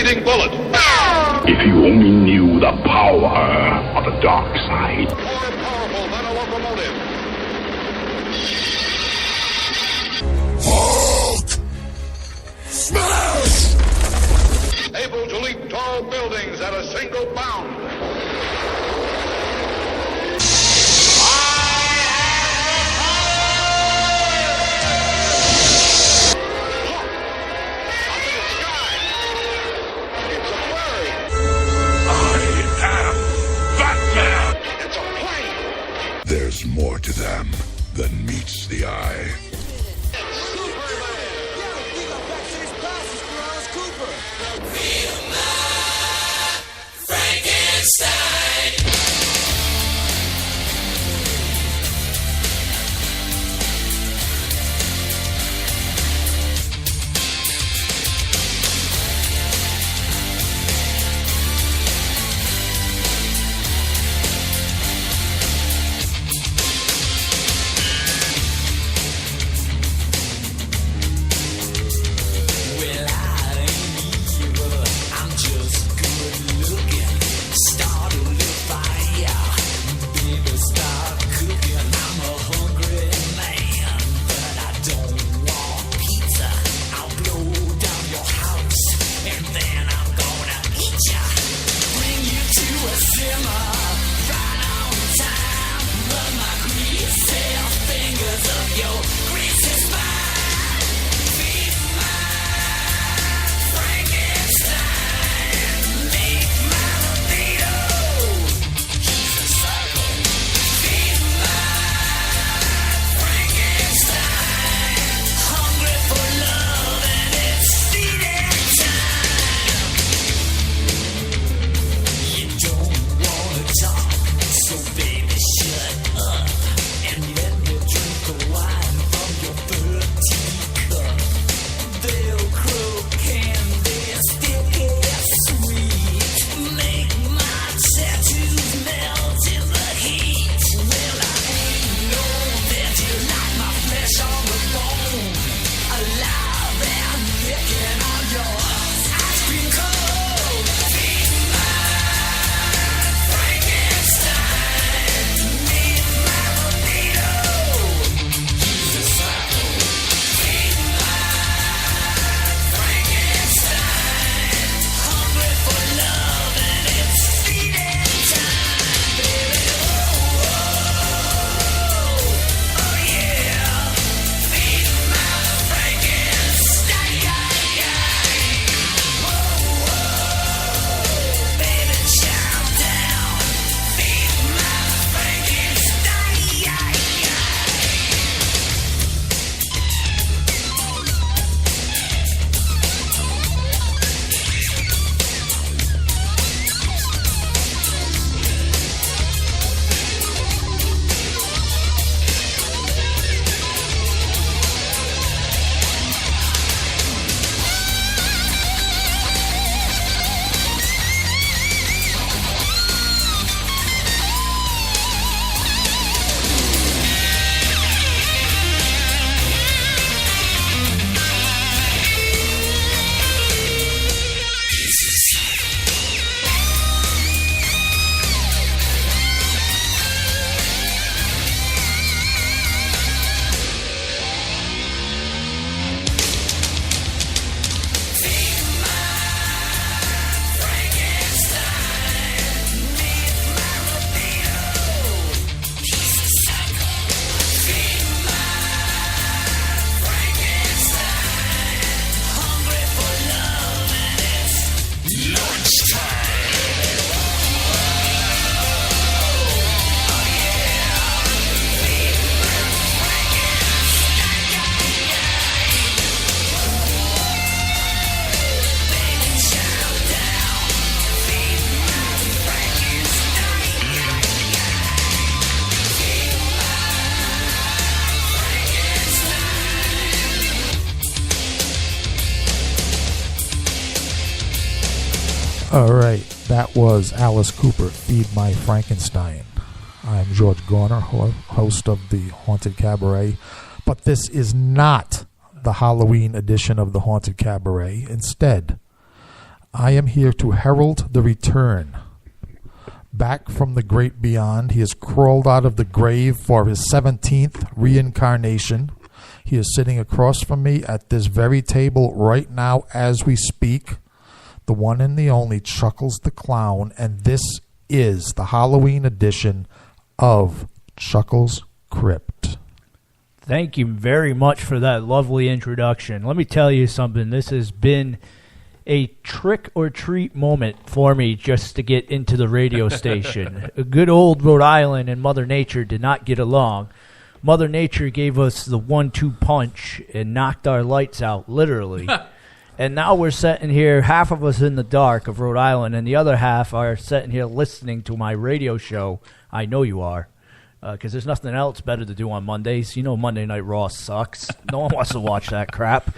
bleeding bullet. If you only knew the power of the dark side. More powerful than a locomotive. Hulk! Smash! Able to leap tall buildings at a single bound. There's more to them than meets the eye. Frankenstein. Alright, that was Alice Cooper, Feed My Frankenstein. I'm George Garner, host of the Haunted Cabaret, but this is not the Halloween edition of the Haunted Cabaret. Instead, I am here to herald the return. Back from the great beyond, he has crawled out of the grave for his 17th reincarnation. He is sitting across from me at this very table right now as we speak. The one and the only Chuckles the Klown, and this is the Halloween edition of Chuckles Crypt. Thank you very much for that lovely introduction. Let me tell you something. This has been a trick or treat moment for me just to get into the radio station. A good old Rhode Island and Mother Nature did not get along. Mother Nature gave us the 1-2 punch and knocked our lights out, literally. And now we're sitting here, half of us in the dark of Rhode Island, and the other half are sitting here listening to my radio show. I know you are, because there's nothing else better to do on Mondays. You know Monday Night Raw sucks. No one wants to watch that crap.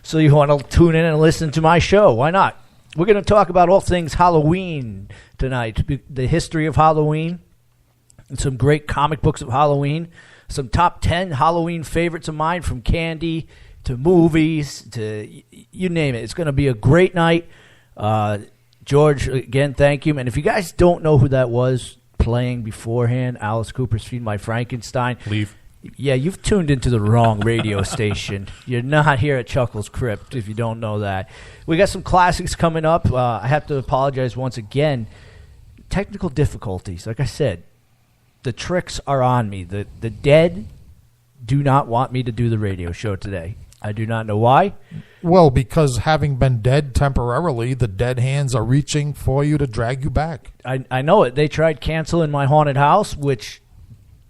So you want to tune in and listen to my show. Why not? We're going to talk about all things Halloween tonight, the history of Halloween, and some great comic books of Halloween, some top 10 Halloween favorites of mine, from candy to movies to you name it. It's going to be a great night. George, again, thank you. And if you guys don't know who that was playing beforehand, Alice Cooper's Feed My Frankenstein. Leave. Yeah, you've tuned into the wrong radio station. You're not here at Chuckles Crypt if you don't know that. We got some classics coming up. I have to apologize once again. Technical difficulties. Like I said, the tricks are on me. The dead do not want me to do the radio show today. I do not know why. Well, because having been dead temporarily, the dead hands are reaching for you to drag you back. I know it. They tried canceling my haunted house, which,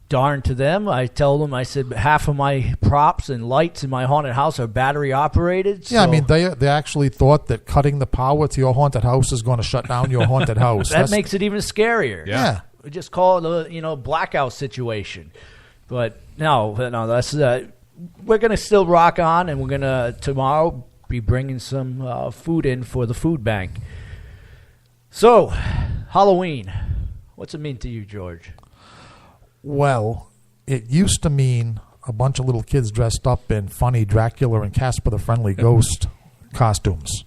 darn to them. I tell them, I said, half of my props and lights in my haunted house are battery operated. Yeah, I mean, they actually thought that cutting the power to your haunted house is going to shut down your haunted house. That makes it even scarier. Yeah. We just call it a blackout situation. But no, that's we're going to still rock on, and we're going to tomorrow be bringing some food in for the food bank. So, Halloween, what's it mean to you, George? Well, it used to mean a bunch of little kids dressed up in funny Dracula and Casper the Friendly Ghost costumes.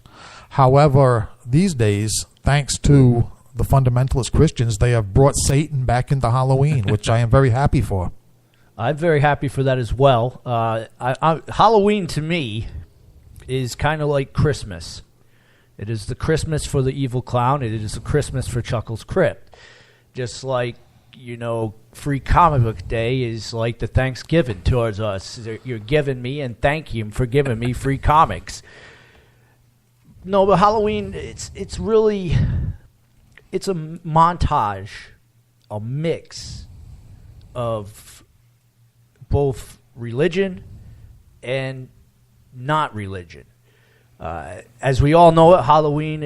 However, these days, thanks to the fundamentalist Christians, they have brought Satan back into Halloween, which I am very happy for. I'm very happy for that as well. Halloween, to me, is kind of like Christmas. It is the Christmas for the evil clown. It is the Christmas for Chuckles Crypt. Just like, Free Comic Book Day is like the Thanksgiving towards us. You're giving me, and thank you for giving me free comics. No, but Halloween, it's a montage, a mix of both religion and not religion. As we all know it, Halloween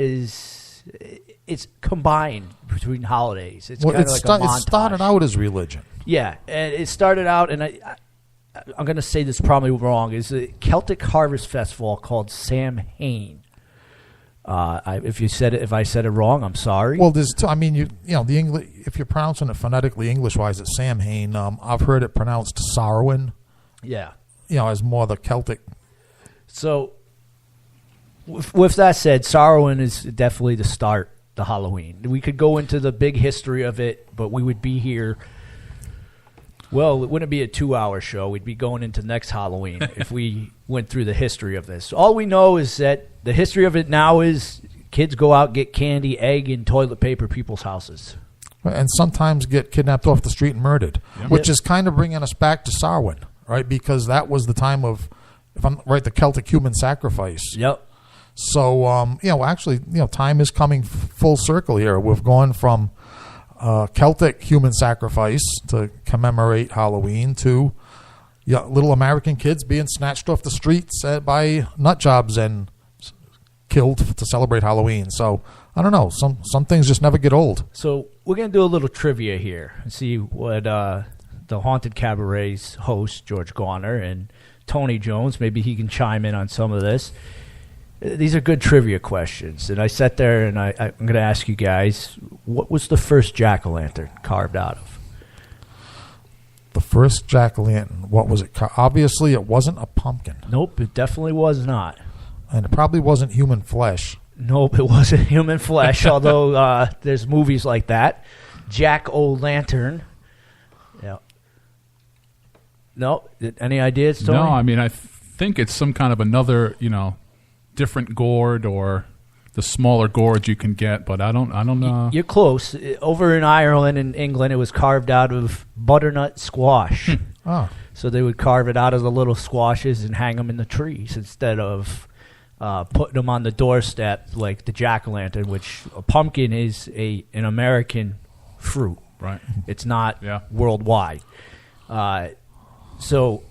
it's combined between holidays. It's kind of like a montage. It started out as religion. Yeah, and it started out, and I'm going to say this probably wrong, is a Celtic Harvest Festival called Samhain. If I said it wrong, I'm sorry. Well, there's the English. If you're pronouncing it phonetically English-wise, it's Samhain. I've heard it pronounced Samhain. Yeah. As more the Celtic. So, with that said, Samhain is definitely the start to Halloween. We could go into the big history of it, but we would be here. Well, it wouldn't be a 2-hour show. We'd be going into next Halloween if we went through the history of this. All we know is that the history of it now is kids go out, get candy, egg, and toilet paper people's houses. And sometimes get kidnapped off the street and murdered, which is kind of bringing us back to Samhain, right? Because that was the time of, if I'm right, the Celtic human sacrifice. Yep. So, time is coming full circle here. We've gone from Celtic human sacrifice to commemorate Halloween to little American kids being snatched off the streets by nut jobs and killed to celebrate Halloween. So, I don't know. Some things just never get old. So, we're going to do a little trivia here and see what the Haunted Cabaret's host, George Garner, and Tony Jones, maybe he can chime in on some of this. These are good trivia questions. And I sat there and I'm going to ask you guys, what was the first jack-o'-lantern carved out of? The first jack-o'-lantern, what was it? Obviously, it wasn't a pumpkin. Nope, it definitely was not. And it probably wasn't human flesh. Nope, it wasn't human flesh, although there's movies like that. Jack-o'-lantern. Yeah. No? Any ideas, Tony? No, I mean, I think it's some kind of another, different gourd or the smaller gourds you can get, but I don't know. You're close. Over in Ireland and England, it was carved out of butternut squash. Oh. So they would carve it out of the little squashes and hang them in the trees instead of putting them on the doorstep like the jack-o'-lantern, which a pumpkin is an American fruit. Right. It's not worldwide. So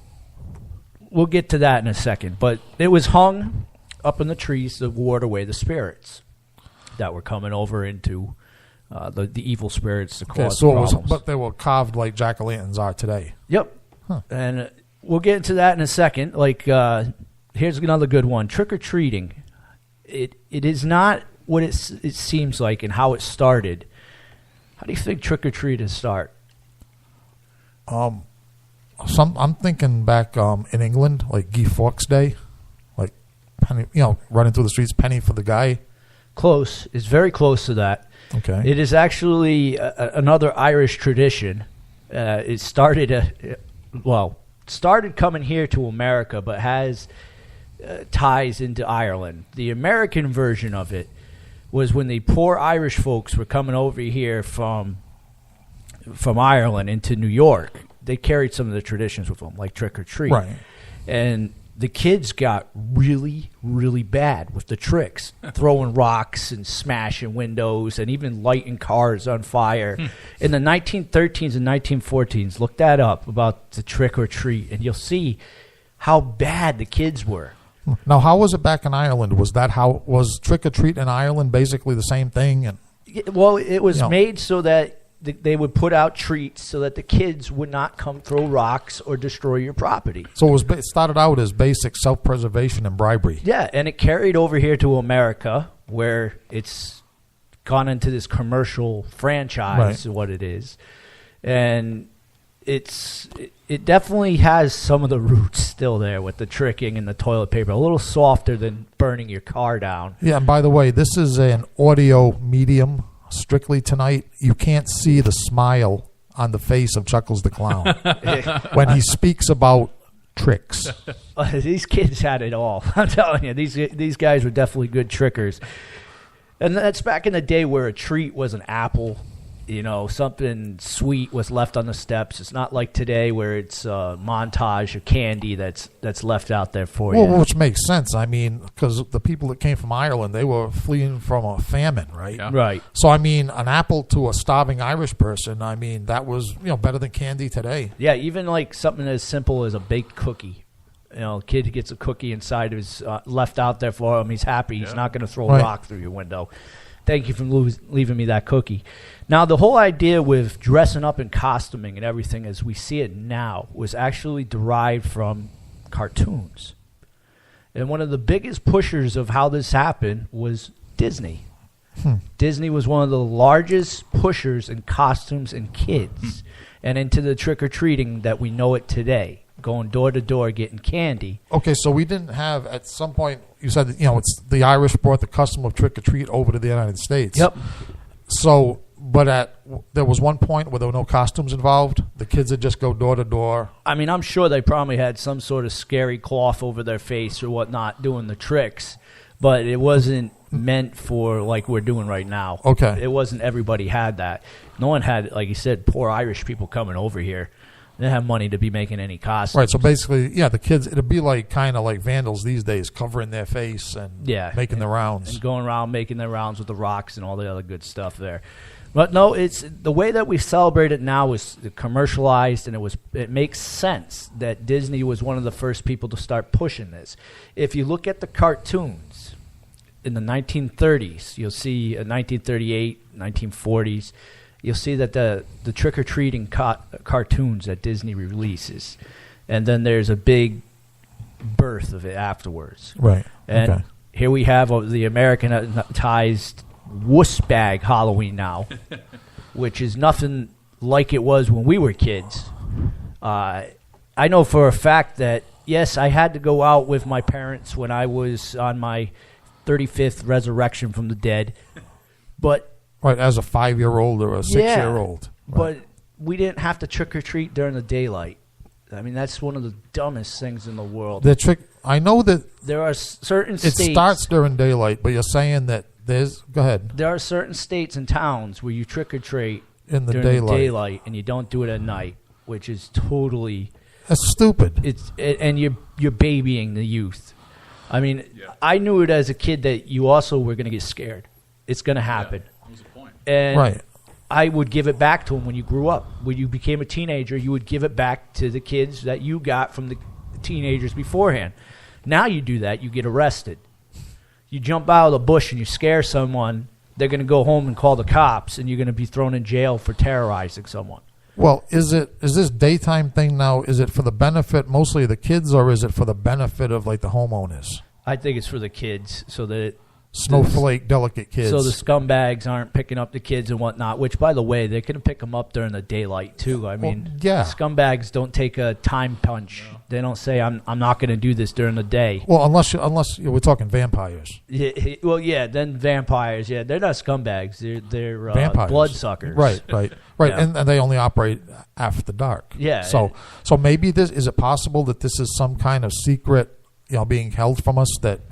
we'll get to that in a second. But it was hung up in the trees to ward away the spirits that were coming over into the evil spirits to cause problems. But they were carved like jack-o'-lanterns are today. Yep. Huh. And we'll get into that in a second. Like, here's another good one. Trick-or-treating. It is not what it seems like and how it started. How do you think trick-or-treating start? I'm thinking back in England, like Guy Fawkes Day, like penny, running through the streets, penny for the guy. Close. It's very close to that. Okay. It is actually another Irish tradition. It started coming here to America, but has ties into Ireland. The American version of it was when the poor Irish folks were coming over here from Ireland into New York. They carried some of the traditions with them, like trick or treat. Right. And the kids got really, really bad with the tricks, throwing rocks and smashing windows and even lighting cars on fire. In the 1913s and 1914s, look that up about the trick or treat, and you'll see how bad the kids were. Now, how was it back in Ireland? Was trick or treat in Ireland basically the same thing? And well, it was made so that they would put out treats so that the kids would not come throw rocks or destroy your property. So it started out as basic self-preservation and bribery. Yeah, and it carried over here to America, where it's gone into this commercial franchise, what it is. And it definitely has some of the roots still there with the tricking and the toilet paper. A little softer than burning your car down. Yeah, and by the way, this is an audio medium. Strictly tonight, you can't see the smile on the face of Chuckles the Klown when he speaks about tricks. These kids had it all. I'm telling you, these guys were definitely good trickers. And that's back in the day where a treat was an apple. Something sweet was left on the steps. It's not like today where it's a montage of candy that's left out there for you. Well, which makes sense. I mean, because the people that came from Ireland, they were fleeing from a famine, right? Yeah. Right. So, I mean, an apple to a starving Irish person, I mean, that was, better than candy today. Yeah, even like something as simple as a baked cookie. A kid who gets a cookie inside of his left out there for him, he's happy. He's not going to throw a rock through your window. Thank you for leaving me that cookie. Now, the whole idea with dressing up and costuming and everything as we see it now was actually derived from cartoons. And one of the biggest pushers of how this happened was Disney. Disney was one of the largest pushers in costumes and kids and into the trick-or-treating that we know it today. Going door to door getting candy. Okay, so we didn't have, at some point, you said that, it's the Irish brought the custom of trick or treat over to the United States. Yep. So, but there was one point where there were no costumes involved. The kids would just go door to door. I mean, I'm sure they probably had some sort of scary cloth over their face or whatnot doing the tricks, but it wasn't meant for like we're doing right now. Okay. It wasn't everybody had that. No one had, like you said, poor Irish people coming over here. They didn't have money to be making any costumes. Right, so basically, the kids, it'd be like kind of like vandals these days, covering their face and making the rounds. And going around making their rounds with the rocks and all the other good stuff there. But no, it's the way that we celebrate it now is commercialized, and it makes sense that Disney was one of the first people to start pushing this. If you look at the cartoons in the 1930s, you'll see 1938, 1940s, you'll see that the trick-or-treating cartoons that Disney releases, and then there's a big birth of it afterwards. Right. And here we have the Americanized wuss bag Halloween now, which is nothing like it was when we were kids. I know for a fact that, yes, I had to go out with my parents when I was on my 35th resurrection from the dead. But Right, as a 5-year-old or a 6-year-old. But we didn't have to trick or treat during the daylight. I mean, that's one of the dumbest things in the world. The trick. I know that there are certain it states. starts during daylight, but you're saying that there's. Go ahead. There are certain states and towns where you trick or treat In the during daylight. the daylight, and you don't do it at night, which is totally. That's stupid. And you're babying the youth. I mean, I knew it as a kid that you also were going to get scared. It's going to happen. That was the point. And Right. I would give it back to them when you grew up. When you became a teenager, you would give it back to the kids that you got from the teenagers beforehand. Now you do that, you get arrested. You jump out of the bush and you scare someone, they're going to go home and call the cops, and you're going to be thrown in jail for terrorizing someone. Well, is this daytime thing now? Is it for the benefit mostly of the kids, or is it for the benefit of like the homeowners? I think it's for the kids, so that Snowflake, delicate kids. so the scumbags aren't picking up the kids and whatnot. Which, by the way, they can pick them up during the daylight too. I mean, yeah. scumbags don't take a time punch. No. They don't say, "I'm not going to do this during the day." Well, unless we're talking vampires. Yeah, well, yeah. Then vampires. Yeah, they're not scumbags. They're Vampires. bloodsuckers. Right. Yeah. And they only operate after dark. Yeah. So maybe is it possible that this is some kind of secret, being held from us, that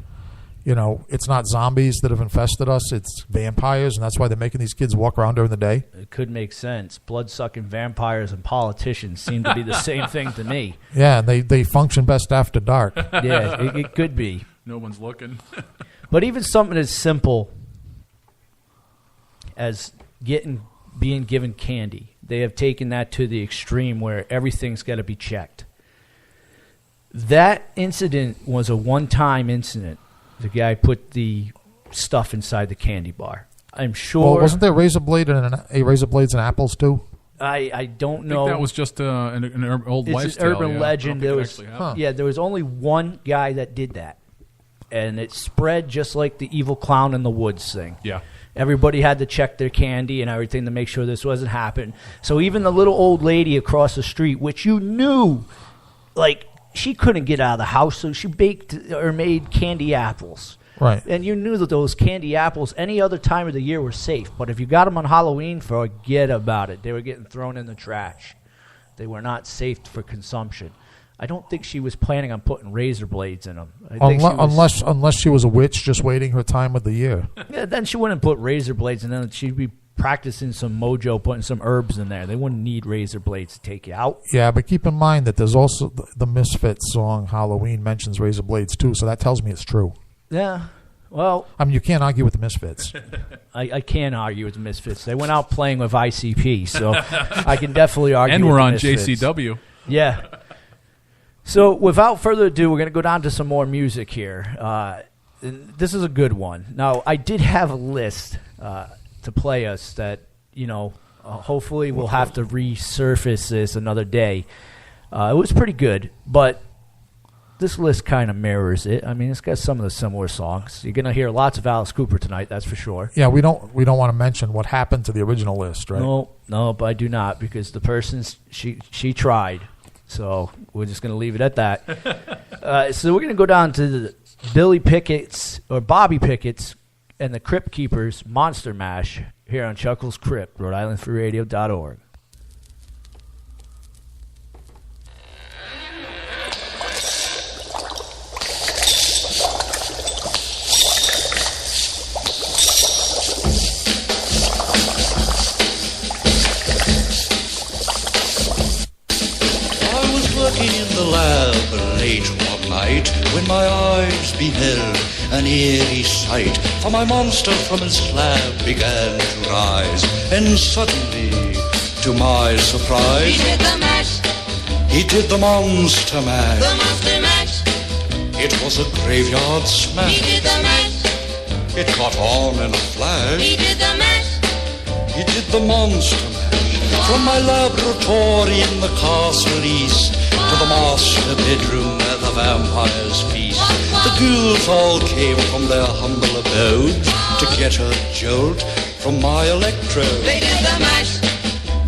it's not zombies that have infested us, it's vampires, and that's why they're making these kids walk around during the day? It could make sense. Blood-sucking vampires and politicians seem to be the same thing to me. Yeah, and they function best after dark. Yeah, it could be. No one's looking. But even something as simple as being given candy, they have taken that to the extreme where everything's got to be checked. That incident was a one-time incident. The guy put the stuff inside the candy bar. I'm sure. Well, wasn't there razor blades and apples too? I don't I know. think that was just an old it's lifestyle. an urban legend. There was, Huh. there was only one guy that did that, and it spread just like the evil clown in the woods thing. Yeah. Everybody had to check their candy and everything to make sure this wasn't happening. So even the little old lady across the street, which you knew, like, she couldn't get out of the house, so she baked or made candy apples. Right. And you knew that those candy apples any other time of the year were safe. But if you got them on Halloween, forget about it. They were getting thrown in the trash. They were not safe for consumption. I don't think she was planning on putting razor blades in them. Unless she was a witch just waiting her time of the year. Yeah, then she wouldn't put razor blades in them. She'd be practicing some mojo, putting some herbs in there. They wouldn't need razor blades to take you out. Yeah, but keep in mind that there's also the Misfits song Halloween mentions razor blades too, so that tells me it's true. Yeah, well, I mean, you can't argue with the Misfits. I can't argue with the Misfits. They went out playing with ICP, so I can definitely argue. And with we're the on Misfits. JCW. Yeah. So without further ado, we're going to go down to some more music here. This is a good one. Now, I did have a list to play us that, hopefully we'll have to resurface this another day. It was pretty good, but this list kind of mirrors it. I mean, it's got some of the similar songs. You're going to hear lots of Alice Cooper tonight, that's for sure. Yeah, we don't want to mention what happened to the original list, right? No, but I do not, because the person, she tried. So we're just going to leave it at that. So we're going to go down to the Bobby Pickett's and the Crypt Keepers Monster Mash here on Chuckles Crypt, Rhode Working in the lab late one night when my eyes beheld an eerie sight. For my monster from his slab began to rise, and suddenly, to my surprise, He did the mash, he did the monster mash. the monster mash. It was a graveyard He smash. did the mash, It caught on in a flash. he did the mash. He did the monster mash. From my laboratory in the castle east to the master bedroom where the vampires feast. The ghouls all came from their humble abodes to get a jolt from my electrode. They did the mash,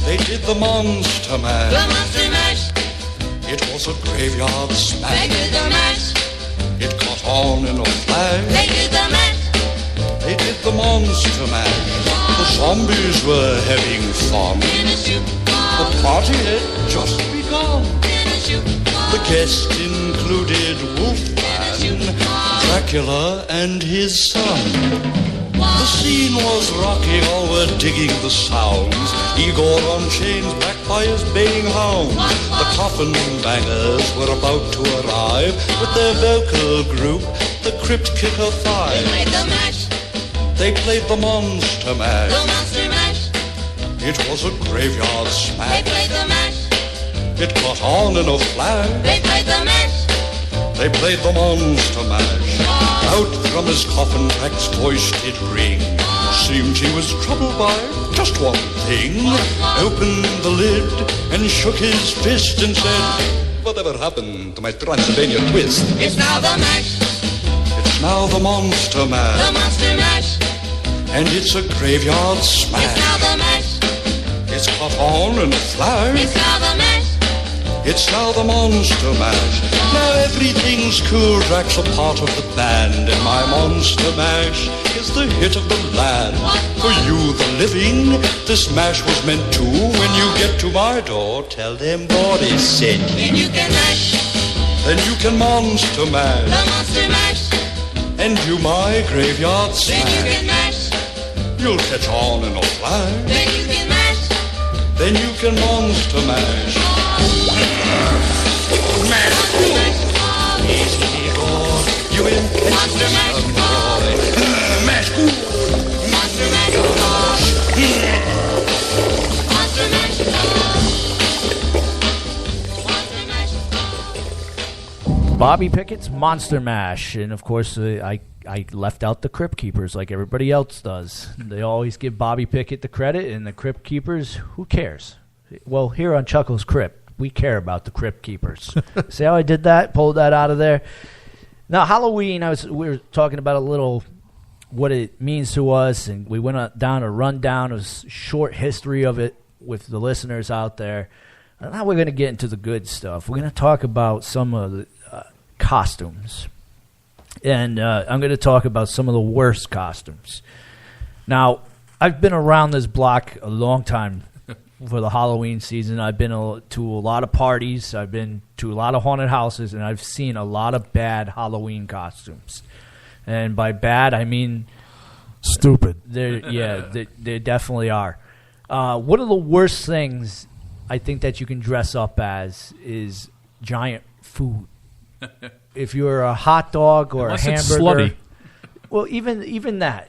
They did the monster the mash. monster mash. It was a graveyard They smash. did the mash, It caught on in a they flash. did the mash. the Monster Mash. The zombies were having fun. The party had just begun. The guests included Wolfman, Dracula, and his son. The scene was rocking, all were digging the sounds. Igor on chains, backed by his baying hounds. The coffin bangers were about to arrive with their vocal group, the Crypt Kicker Five. They played the mash. They played the Monster Mash. The Monster Mash. It was a graveyard They smash. played the mash. It caught on in a flash. They played the mash. They played the Monster Mash. Out from his coffin, Drac's voice did ring. Seemed he was troubled by just one thing. Opened the lid and shook his fist and said, "Whatever happened to my Transylvania twist?" It's now the mash. It's now the Monster Mash. The Monster Mash. And it's a graveyard It's now smash. the mash. It's caught on in a It's flash. now the mash. It's now the Monster Mash. Now everything's cool, Drac's a part of the band, and my Monster Mash is the hit of the land. For you, the living, this mash was meant to. When you get to my door, tell them Boris said. Then you can mash. Then you can Monster The Mash, Monster Mash. and do my graveyard Then you can smash. mash. You'll catch on in a flash. Then you can mash. Then you can Monster Mash. You Monster Mash. mash. Monster Mash. Monster Mash. Monster Mash. Bobby Pickett's Monster Mash, and of course I left out the Crypt Keepers like everybody else does. They always give Bobby Pickett the credit, and the Crypt Keepers, who cares? Well, here on Chuckles Crypt, we care about the Crypt Keepers. See how I did that? Pulled that out of there. Now, Halloween, we were talking about a little what it means to us, and we went down a rundown of short history of it with the listeners out there. And now we're going to get into the good stuff. We're going to talk about some of the costumes. And I'm going to talk about some of the worst costumes. Now, I've been around this block a long time for the Halloween season. I've been to a lot of parties. I've been to a lot of haunted houses, and I've seen a lot of bad Halloween costumes. And by bad, I mean Stupid. they definitely are. One of the worst things I think that you can dress up as is giant food. If you're a hot dog or Unless a it's hamburger, slutty. well, even that,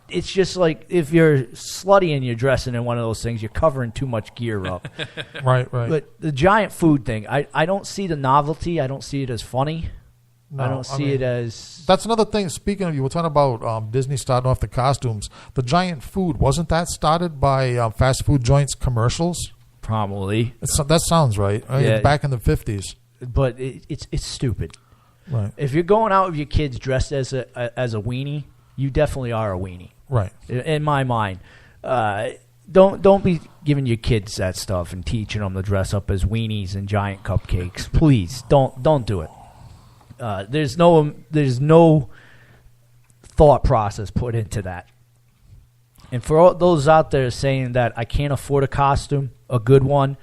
it's just like if you're slutty and you're dressing in one of those things, you're covering too much gear up. Right. But the giant food thing, I don't see the novelty. I don't see it as funny. I No, don't see it as... That's another thing. Speaking of, you were talking about Disney starting off the costumes. The giant food, wasn't that started by fast food joints commercials? Probably. That sounds right. Yeah. Back in the 50s. But it's stupid. Right. If you're going out with your kids dressed as a weenie, you definitely are a weenie. Right. In my mind, don't be giving your kids that stuff and teaching them to dress up as weenies and giant cupcakes. Please don't do it. There's no thought process put into that. And for all those out there saying that I can't afford a costume, a good one,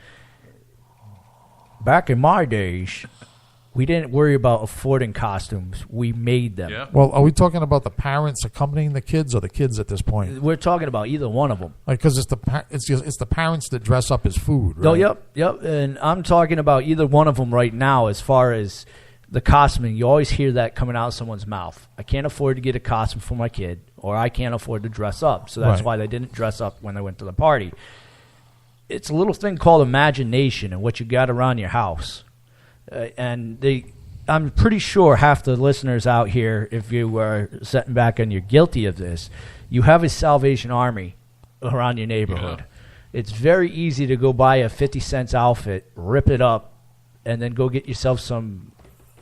back in my days, we didn't worry about affording costumes. We made them. Yeah. Well, are we talking about the parents accompanying the kids or the kids at this point? We're talking about either one of them. Because it's the parents that dress up as food, right? Oh, yep. And I'm talking about either one of them right now as far as the costuming. You always hear that coming out of someone's mouth. I can't afford to get a costume for my kid, or I can't afford to dress up. So that's Right. why they didn't dress up when they went to the party. It's a little thing called imagination and what you got around your house. I'm pretty sure half the listeners out here, if you are sitting back and you're guilty of this, you have a Salvation Army around your neighborhood. Yeah. It's very easy to go buy a 50-cent outfit, rip it up, and then go get yourself some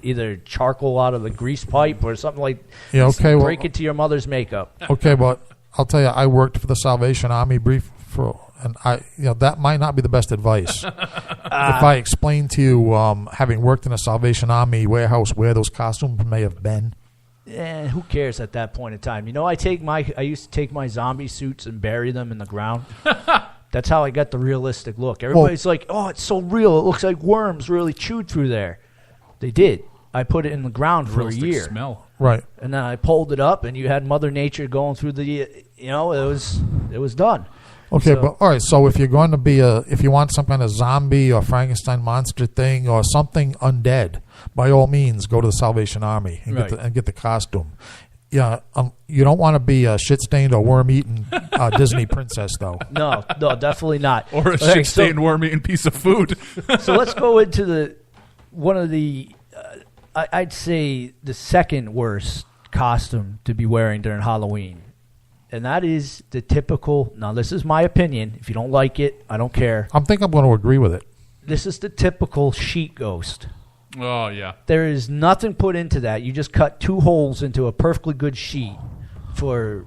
either charcoal out of the grease pipe or something like Yeah, okay, well- break into your mother's makeup. Okay, but I'll tell you, I worked for the Salvation Army and that might not be the best advice. If I explain to you, having worked in a Salvation Army warehouse where those costumes may have been, Who cares at that point in time? You know, I used to take my zombie suits and bury them in the ground. That's how I got the realistic look. Everybody's like, "Oh, it's so real. It looks like worms really chewed through there." They did. I put it in the ground for a Realistic year. smell. Right. And then I pulled it up, and you had Mother Nature going through it was done. Okay, So- but all right. So if you're going to be if you want some kind of zombie or Frankenstein monster thing or something undead, by all means, go to the Salvation Army and get the costume. Yeah, you don't want to be a shit stained or worm eaten Disney princess, though. No, definitely not. Or a Okay, shit-stained worm-eating piece of food. So let's go into one of the, I'd say the second worst costume to be wearing during Halloween. And that is the typical, now this is my opinion. If you don't like it, I don't care. I think I'm going to agree with it. This is the typical sheet ghost. Oh, yeah. There is nothing put into that. You just cut 2 holes into a perfectly good sheet for,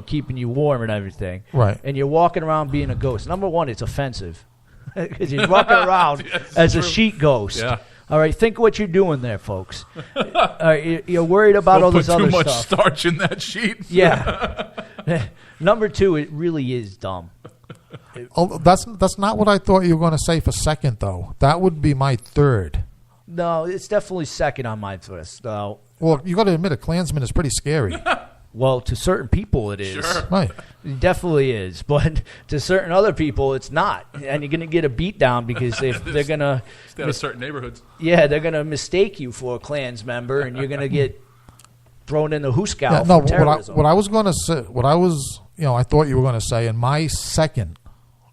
keeping you warm and everything. Right. And you're walking around being a ghost. Number one, it's offensive. Because you're walking around as a sheet ghost. Yeah. All right, think what you're doing there, folks. You're worried about all this Don't other put too much stuff. starch in that sheet. Yeah. Number 2, it really is dumb. Oh, that's not what I thought you were going to say for second, though. That would be my third. No, it's definitely second on my list, though. Well, you got to admit, a Klansman is pretty scary. Well, to certain people it is. Sure. Right. It definitely is. But to certain other people, it's not. And you're going to get a beat down because if they're going to... Stay out of certain neighborhoods. Yeah, they're going to mistake you for a Klans member, and you're going to get thrown in the hooskow Yeah, no, for terrorism. what I was going to say, I thought you were going to say, in my second,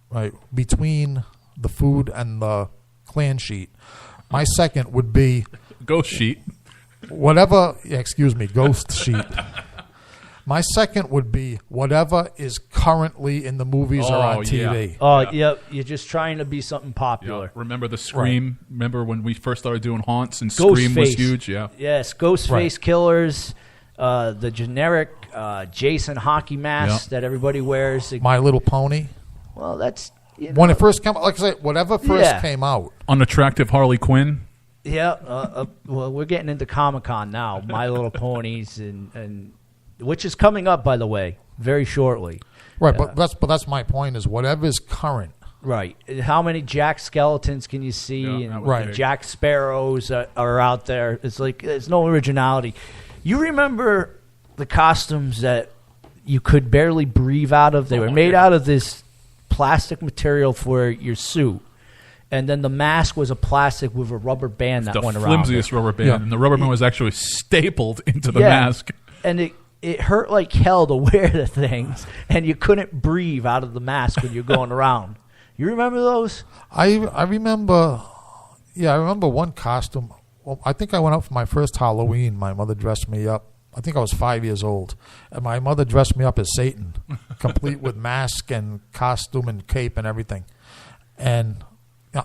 right, between the food and the clan sheet, my second would be Ghost sheet. ghost sheet. My second would be whatever is currently in the movies or on TV. Yeah. Oh, yeah. You're just trying to be something Yeah. popular. Remember the Scream? Right. Remember when we first started doing haunts and Ghostface. Scream was huge? Yeah. Yes, Ghostface Right. killers, the generic Jason hockey mask that everybody wears. My Little Pony. Well, that's... When it first came out, like I say, whatever first came out. Unattractive Harley Quinn. Yeah, well, we're getting into Comic-Con now. My Little Ponies, and which is coming up, by the way, very shortly. Right, but that's my point is whatever is current. Right. How many Jack Skeletons can you see? Yeah, that and was big. Jack Sparrows are out there. It's like there's no originality. You remember the costumes that you could barely breathe out of? They were made out of this plastic material for your suit. And then the mask was a plastic with a rubber band that The went around. flimsiest rubber band. Yeah. And the rubber band was actually stapled into the Yeah. mask. And it hurt like hell to wear the things, and you couldn't breathe out of the mask when you're going around. You remember those? I remember, I remember one costume. Well, I think I went out for my first Halloween. My mother dressed me up. I think I was 5 years old, and my mother dressed me up as Satan, complete with mask and costume and cape and everything. And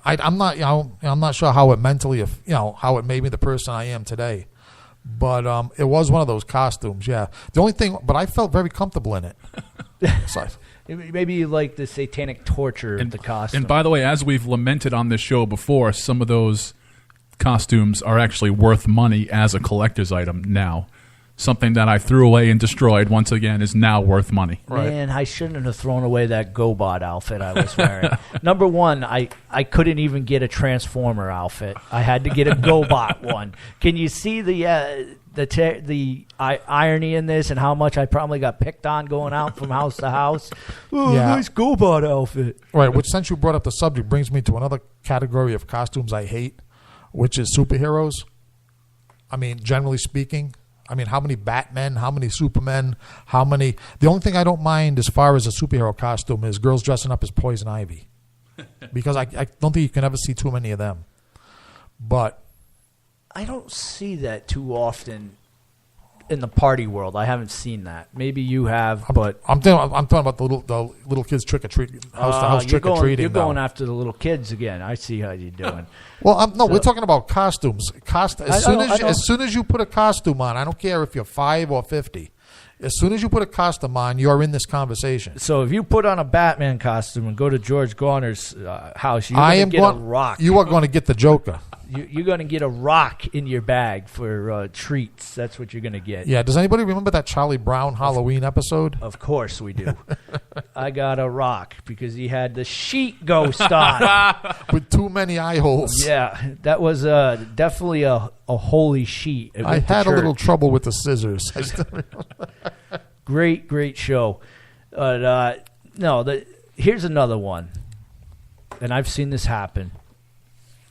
I'm not sure how it mentally, how it made me the person I am today. But it was one of those costumes, yeah. The only thing, but I felt very comfortable in it. So, Maybe you like the satanic torture of the costume. And by the way, as we've lamented on this show before, some of those costumes are actually worth money as a collector's item now. Something that I threw away and destroyed, once again, is now worth money. Man, I shouldn't have thrown away that GoBot outfit I was wearing. Number one, I couldn't even get a Transformer outfit. I had to get a GoBot one. Can you see the irony in this and how much I probably got picked on going out from house to house? Oh, Yeah. nice GoBot outfit. right, which since you brought up the subject brings me to another category of costumes I hate, which is superheroes. I mean, generally speaking. I mean, how many Batmen, how many Supermen, how many... The only thing I don't mind as far as a superhero costume is girls dressing up as Poison Ivy. Because I don't think you can ever see too many of them. But... I don't see that too often in the party world. I haven't seen that. Maybe you have, but... I'm talking about the little kids trick-or-treat, house-to-house trick-or-treating. You're going after the little kids again. I see how you're doing. Well, we're talking about costumes. As soon as you put a costume on, I don't care if you're 5 or 50. As soon as you put a costume on, you're in this conversation. So if you put on a Batman costume and go to George Garner's house, you're going to get a rock. You are going to get the Joker. You're going to get a rock in your bag for treats. That's what you're going to get. Yeah. Does anybody remember that Charlie Brown Halloween episode? Of course we do. I got a rock because he had the sheet ghost on. With too many eye holes. Yeah, that was definitely a holy sheet. I had a little trouble with the scissors. I still remember. Great show. Here's another one. And I've seen this happen.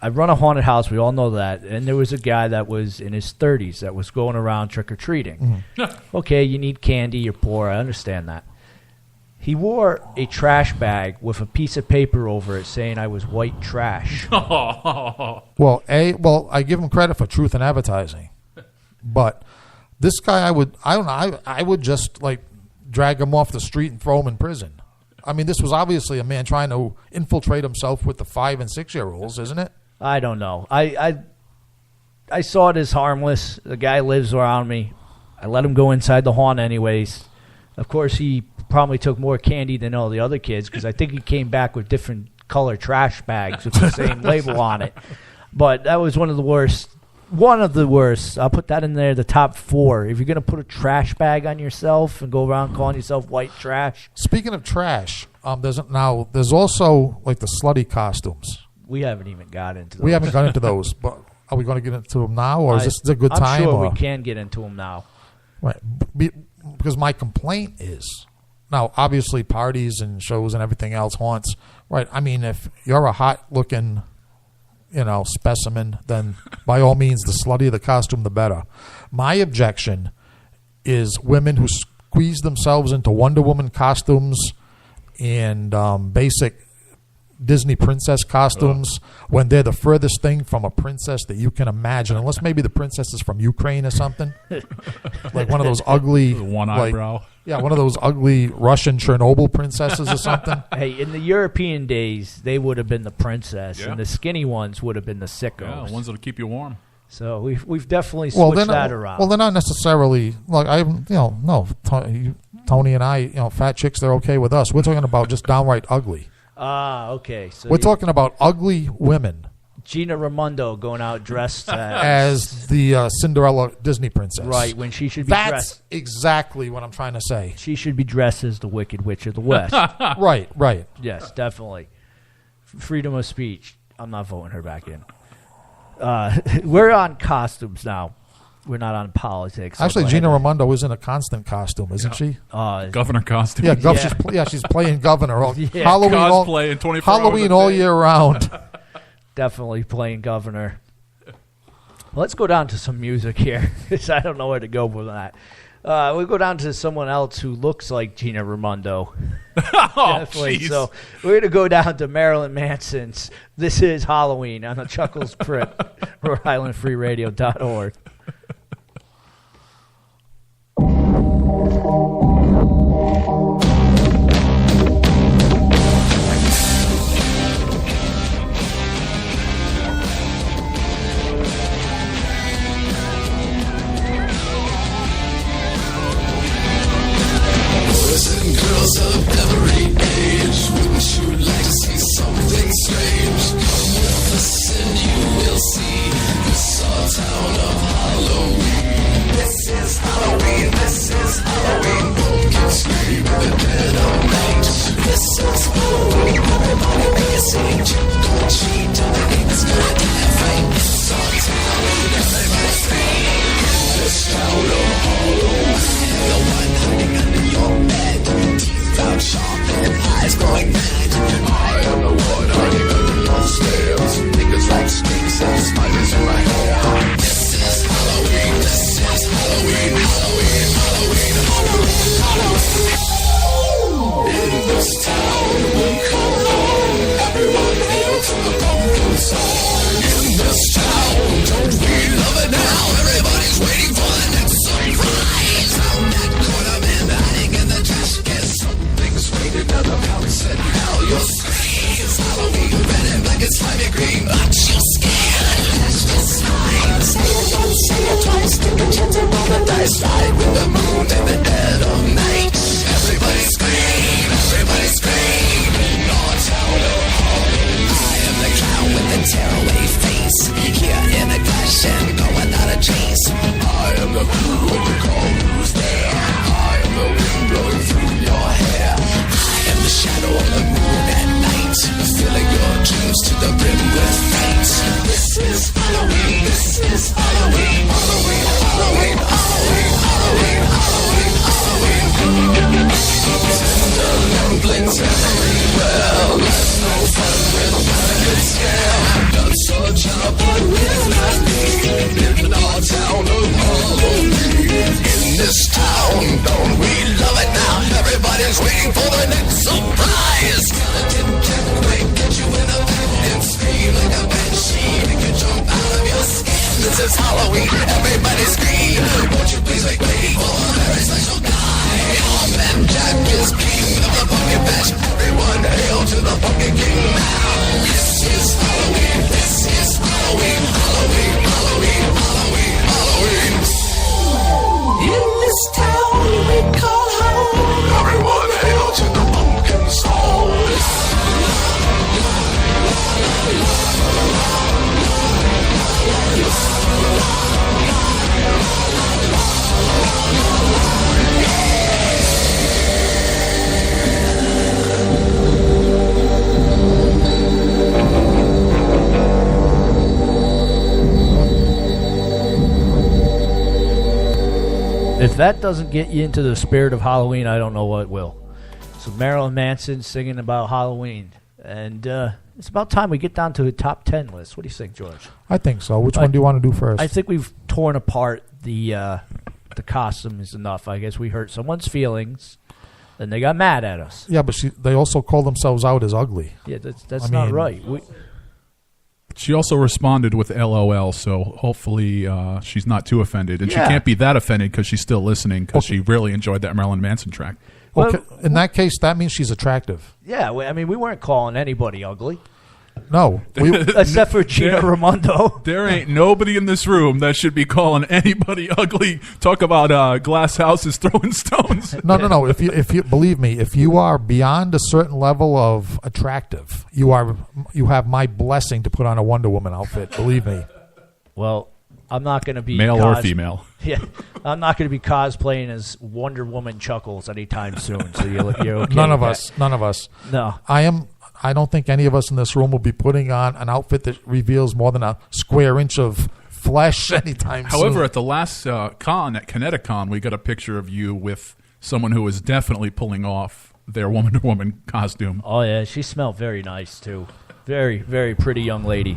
I run a haunted house. We all know that. And there was a guy that was in his 30s that was going around trick-or-treating. Okay, you need candy. You're poor. I understand that. He wore a trash bag with a piece of paper over it saying I was white trash. Well, I give him credit for truth in advertising. But this guy, I would just like drag him off the street and throw him in prison. I mean, this was obviously a man trying to infiltrate himself with the 5 and 6 year olds, isn't it? I don't know. I saw it as harmless. The guy lives around me. I let him go inside the haunt anyways. Of course, he probably took more candy than all the other kids because I think he came back with different color trash bags with the same label on it. But that was one of the worst. One of the worst. I'll put that in there, the top 4. If you're going to put a trash bag on yourself and go around calling yourself white trash. Speaking of trash, there's also like the slutty costumes. We haven't even got into those. We haven't got into those, but are we going to get into them now, or is this a good time? I'm sure we can get into them now. Right, because my complaint is, now obviously parties and shows and everything else haunts, right? I mean, if you're a hot-looking, specimen, then by all means, the sluttier the costume, the better. My objection is women who squeeze themselves into Wonder Woman costumes and basic Disney princess costumes when they're the furthest thing from a princess that you can imagine, unless maybe the princess is from Ukraine or something. Like one of those ugly one eyebrow. Yeah, one of those ugly Russian Chernobyl princesses or something. Hey, in the European days, they would have been the princess, and the skinny ones would have been the sickos. Yeah, ones that'll keep you warm. So we've definitely switched that around. Well, they're not necessarily like Tony and I, fat chicks, they're okay with us. We're talking about just downright ugly. Ah, okay. So we're talking about ugly women. Gina Raimondo going out dressed as the Cinderella Disney princess. Right, when she should be dressed. That's exactly what I'm trying to say. She should be dressed as the Wicked Witch of the West. Right. Yes, definitely. Freedom of speech. I'm not voting her back in. We're on costumes now. We're not on politics. Actually, Gina Raimondo is in a constant costume, isn't she? Governor costume. Yeah, she's playing governor. Halloween cosplay 24 Halloween all year round. Definitely playing governor. Let's go down to some music here, because I don't know where to go with that. We go down to someone else who looks like Gina Raimondo. Definitely. So we're going to go down to Marilyn Manson's This Is Halloween on the Chuckles Crypt, Rhode-IslandFreeRadio.org. Girls of every age, wouldn't you like to see something strange? Come with us and you will see the small town of Hollywood. If that doesn't get you into the spirit of Halloween, I don't know what will. So Marilyn Manson singing about Halloween. And it's about time we get down to a top 10 list. What do you think, George? I think so. Which one do you want to do first? I think we've torn apart the costumes enough. I guess we hurt someone's feelings, and they got mad at us. Yeah, but they also call themselves out as ugly. Yeah, that's not right. She also responded with LOL, so hopefully she's not too offended. And she can't be that offended because she's still listening because she really enjoyed that Marilyn Manson track. Okay. In that case, that means she's attractive. Yeah, I mean, we weren't calling anybody ugly. No. Except for Gina Raimondo. There ain't nobody in this room that should be calling anybody ugly. Talk about glass houses throwing stones. No. If you believe me, if you are beyond a certain level of attractive, you have my blessing to put on a Wonder Woman outfit. Believe me. Well, I'm not going to be male or female. Yeah, I'm not going to be cosplaying as Wonder Woman Chuckles anytime soon. So you're okay. None of us. No, I don't think any of us in this room will be putting on an outfit that reveals more than a square inch of flesh anytime soon. However, at the last con, at Kineticon, we got a picture of you with someone who was definitely pulling off their Wonder Woman costume. Oh, yeah. She smelled very nice, too. Very, very pretty young lady.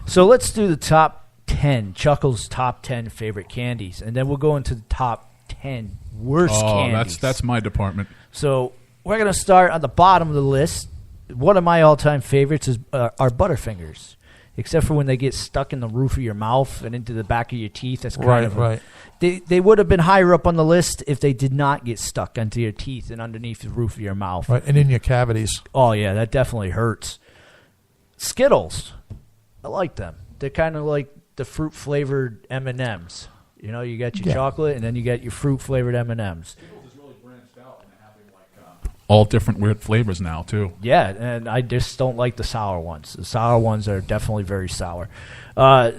So let's do the top 10, Chuckles' top 10 favorite candies. And then we'll go into the top 10 worst candies. That's my department. So we're going to start on the bottom of the list. One of my all-time favorites is are Butterfingers, except for when they get stuck in the roof of your mouth and into the back of your teeth. That's kind of right. They would have been higher up on the list if they did not get stuck into your teeth and underneath the roof of your mouth. Right, and in your cavities. Oh, yeah, that definitely hurts. Skittles, I like them. They're kind of like the fruit-flavored M&Ms. You know, you got your chocolate, and then you got your fruit-flavored M&Ms. All different weird flavors now, too. Yeah, and I just don't like the sour ones. The sour ones are definitely very sour.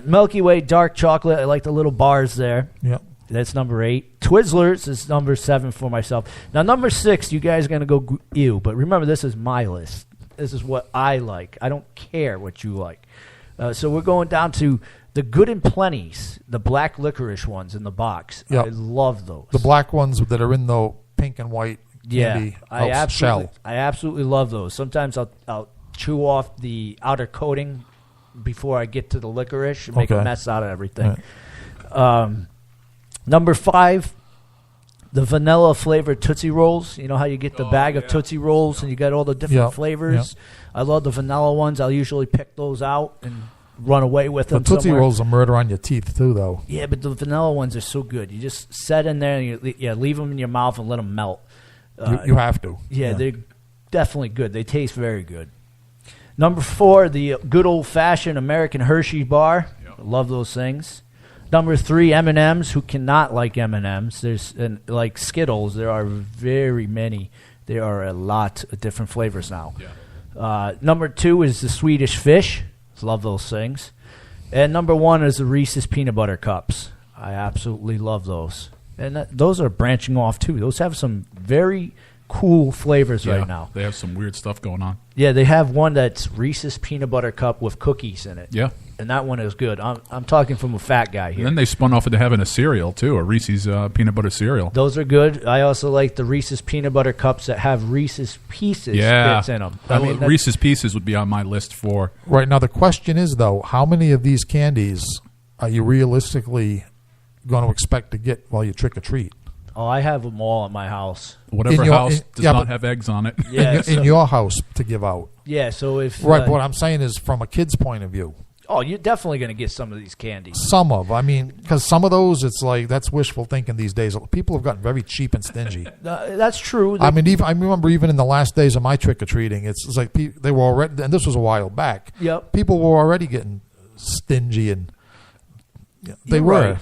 Milky Way dark chocolate, I like the little bars there. Yep. That's number 8. Twizzlers is number 7 for myself. Now, number 6, you guys are going to go ew, but remember, this is my list. This is what I like. I don't care what you like. So we're going down to the Good and Plenty's, the black licorice ones in the box. Yep. I love those. The black ones that are in the pink and white candy shell. I absolutely love those. Sometimes I'll chew off the outer coating before I get to the licorice and make a mess out of everything. Right. Number 5, the vanilla flavored Tootsie Rolls. You know how you get the bag of Tootsie Rolls and you got all the different flavors? Yep. I love the vanilla ones. I'll usually pick those out and run away with them. The Tootsie Rolls are murder on your teeth, too, though. Yeah, but the vanilla ones are so good. You just set in there and leave them in your mouth and let them melt. You have to. Yeah, they're definitely good. They taste very good. Number 4, the good old-fashioned American Hershey bar. Yep. Love those things. Number 3, M&M's. Who cannot like M&M's? There's like Skittles. There are very many. There are a lot of different flavors now. Yeah. Number 2 is the Swedish Fish. Love those things. And number 1 is the Reese's Peanut Butter Cups. I absolutely love those. And those are branching off, too. Those have some very cool flavors right now. They have some weird stuff going on. Yeah, they have one that's Reese's Peanut Butter Cup with cookies in it. Yeah. And that one is good. I'm talking from a fat guy here. And then they spun off into having a cereal, too, a Reese's peanut butter cereal. Those are good. I also like the Reese's Peanut Butter Cups that have Reese's Pieces bits in them. Reese's Pieces would be on my list for... Right. Now, the question is, though, how many of these candies are you realistically going to expect to get while you trick-or-treat? Oh, I have them all at my house. Whatever house does not have eggs on it. Yeah, in your house to give out. Yeah, so if... Right, but what I'm saying is from a kid's point of view. Oh, you're definitely going to get some of these candies. Because some of those, it's like, that's wishful thinking these days. People have gotten very cheap and stingy. That's true. I remember even in the last days of my trick-or-treating, it's like they were already, and this was a while back. Yep. People were already getting stingy, and they were. Right.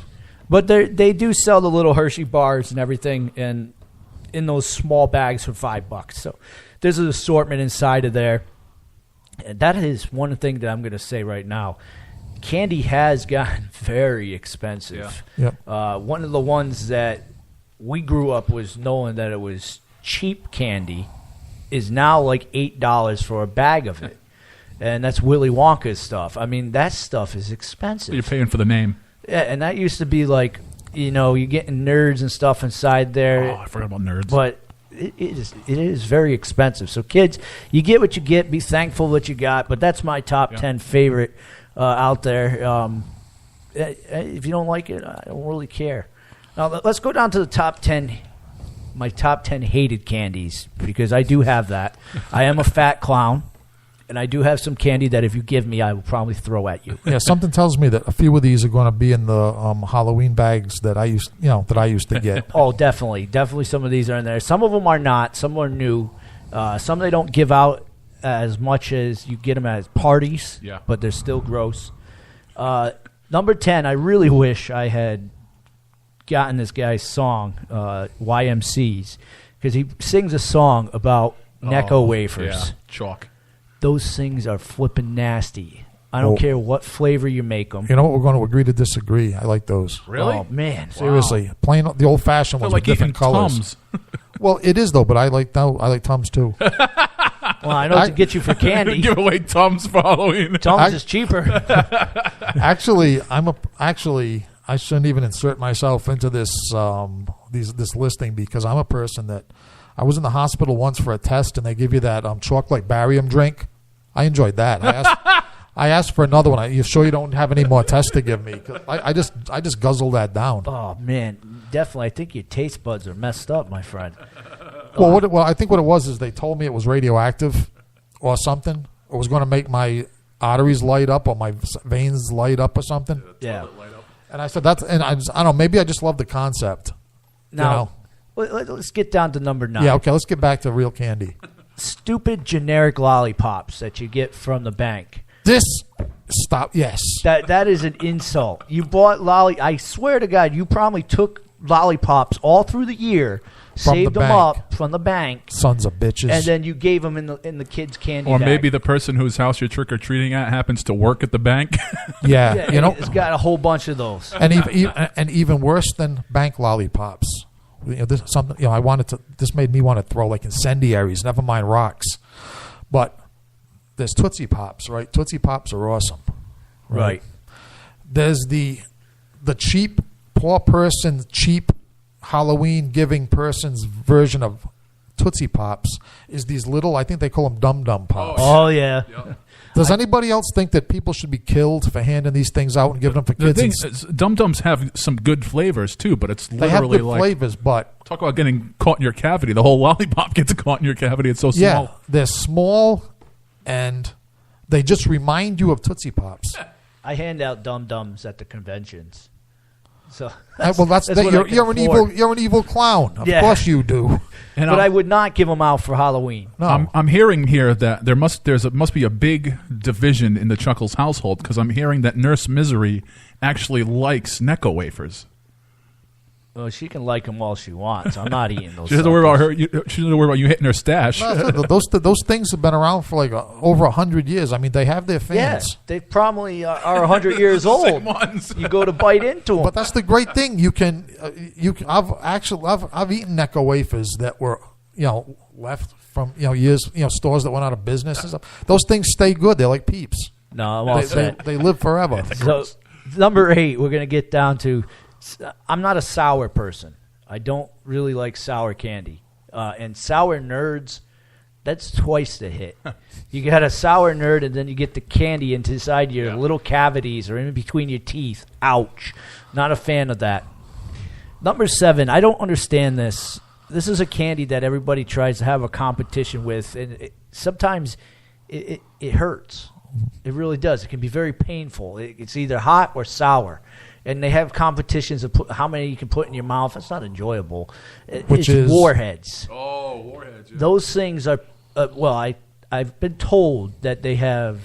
But they do sell the little Hershey bars and everything in those small bags for $5. So there's an assortment inside of there. And that is one thing that I'm going to say right now. Candy has gotten very expensive. Yeah. Yep. One of the ones that we grew up was knowing that it was cheap candy is now like $8 for a bag of it. And that's Willy Wonka's stuff. I mean, that stuff is expensive. You're paying for the name. Yeah, and that used to be like you're getting nerds and stuff inside there. Oh, I forgot about nerds. But it is very expensive. So kids, you get what you get. Be thankful that you got. But that's my top 10 favorite out there. If you don't like it, I don't really care. Now let's go down to the top 10. My top 10 hated candies, because I do have that. I am a fat clown, and I do have some candy that if you give me, I will probably throw at you. Yeah, something tells me that a few of these are going to be in the Halloween bags that I used to get. Oh, definitely some of these are in there. Some of them are not. Some are new. Some they don't give out as much as you get them at parties. Yeah. But they're still gross. Number 10, I really wish I had gotten this guy's song, YMC's, because he sings a song about Necco wafers. Yeah, chalk. Those things are flipping nasty. I don't care what flavor you make them. You know what? We're going to agree to disagree. I like those. Really? Oh, man. Seriously. Plain the old-fashioned ones with different colors. Tums. Well, it is, though, but I like Tums, too. Well, I know to get you for candy. Give away Tums for Halloween. Tums is cheaper. Actually, I shouldn't even insert myself into this this listing, because I'm a person that I was in the hospital once for a test, and they give you that chocolate barium drink. I enjoyed that. I asked for another one. You sure you don't have any more tests to give me? 'Cause I just guzzled that down. Oh man, definitely. I think your taste buds are messed up, my friend. Well, I think what it was is they told me it was radioactive or something. It was going to make my arteries light up or my veins light up or something. Yeah. And I said I don't know. Maybe I just love the concept. Now, let's get down to number 9. Yeah. Okay. Let's get back to real candy. Stupid generic lollipops that you get from the bank. Stop. Yes. That is an insult. You bought I swear to God, you probably took lollipops all through the year, saved them up from the bank, sons of bitches, and then you gave them in the kids' candy. Or bag. maybe the person whose house you're trick or treating at happens to work at the bank. Yeah, it's got a whole bunch of those. And even worse than bank lollipops. This made me want to throw like incendiaries. Never mind rocks, but there's Tootsie Pops, right? Tootsie Pops are awesome, right? There's the cheap poor person, cheap Halloween giving person's version of Tootsie Pops is these little, I think they call them Dum Dum Pops. Oh yeah. Yep. Does anybody else think that people should be killed for handing these things out and giving them for The kids? thing is, Dum Dums have some good flavors too, but it's They have literally good like flavors, but talk about getting caught in your cavity. The whole lollipop gets caught in your cavity. It's so small. yeah, they're small and they just remind you of Tootsie Pops. I hand out Dum Dums at the conventions. So you're an evil clown. Of course you do. But I would not give them out for Halloween. No. I'm hearing here that there must be a big division in the Chuckles household, because I'm hearing that Nurse Misery actually likes Necco wafers. Well, she can like them all she wants. I'm not eating those. She doesn't worry about her. She doesn't worry about you hitting her stash. No, those things have been around for like over 100 years. I mean, they have their fans. Yes, they probably are 100 years old. You go to bite into them. But that's the great thing. You can. I've eaten Necco wafers that were left from years stores that went out of business and stuff. Those things stay good. They're like Peeps. No, I'm all set. They live forever. So number 8, we're gonna get down to. I'm not a sour person. I don't really like sour candy. And sour nerds, that's twice the hit. You got a sour nerd, and then you get the candy inside your little cavities or in between your teeth. Ouch. Not a fan of that. Number 7, I don't understand this. This is a candy that everybody tries to have a competition with, and sometimes it hurts. It really does. It can be very painful. It's either hot or sour. And they have competitions of how many you can put in your mouth. That's not enjoyable. It's Warheads. Oh, Warheads. Yeah. Those things are, I've been told that they have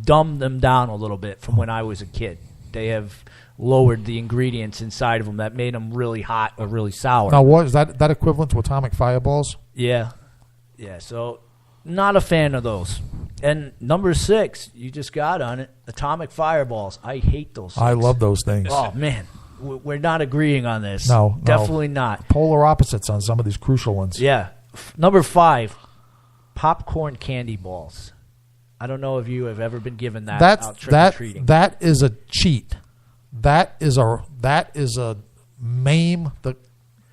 dumbed them down a little bit from when I was a kid. They have lowered the ingredients inside of them that made them really hot or really sour. Now, what is that equivalent to atomic fireballs? Yeah. So, not a fan of those. And number 6, you just got on it, atomic fireballs. I hate those things. I love those things. Oh, man. We're not agreeing on this. No. Definitely not. Polar opposites on some of these crucial ones. Yeah. Number 5, popcorn candy balls. I don't know if you have ever been given that out trick-or-treating. That is a cheat. That is a maim the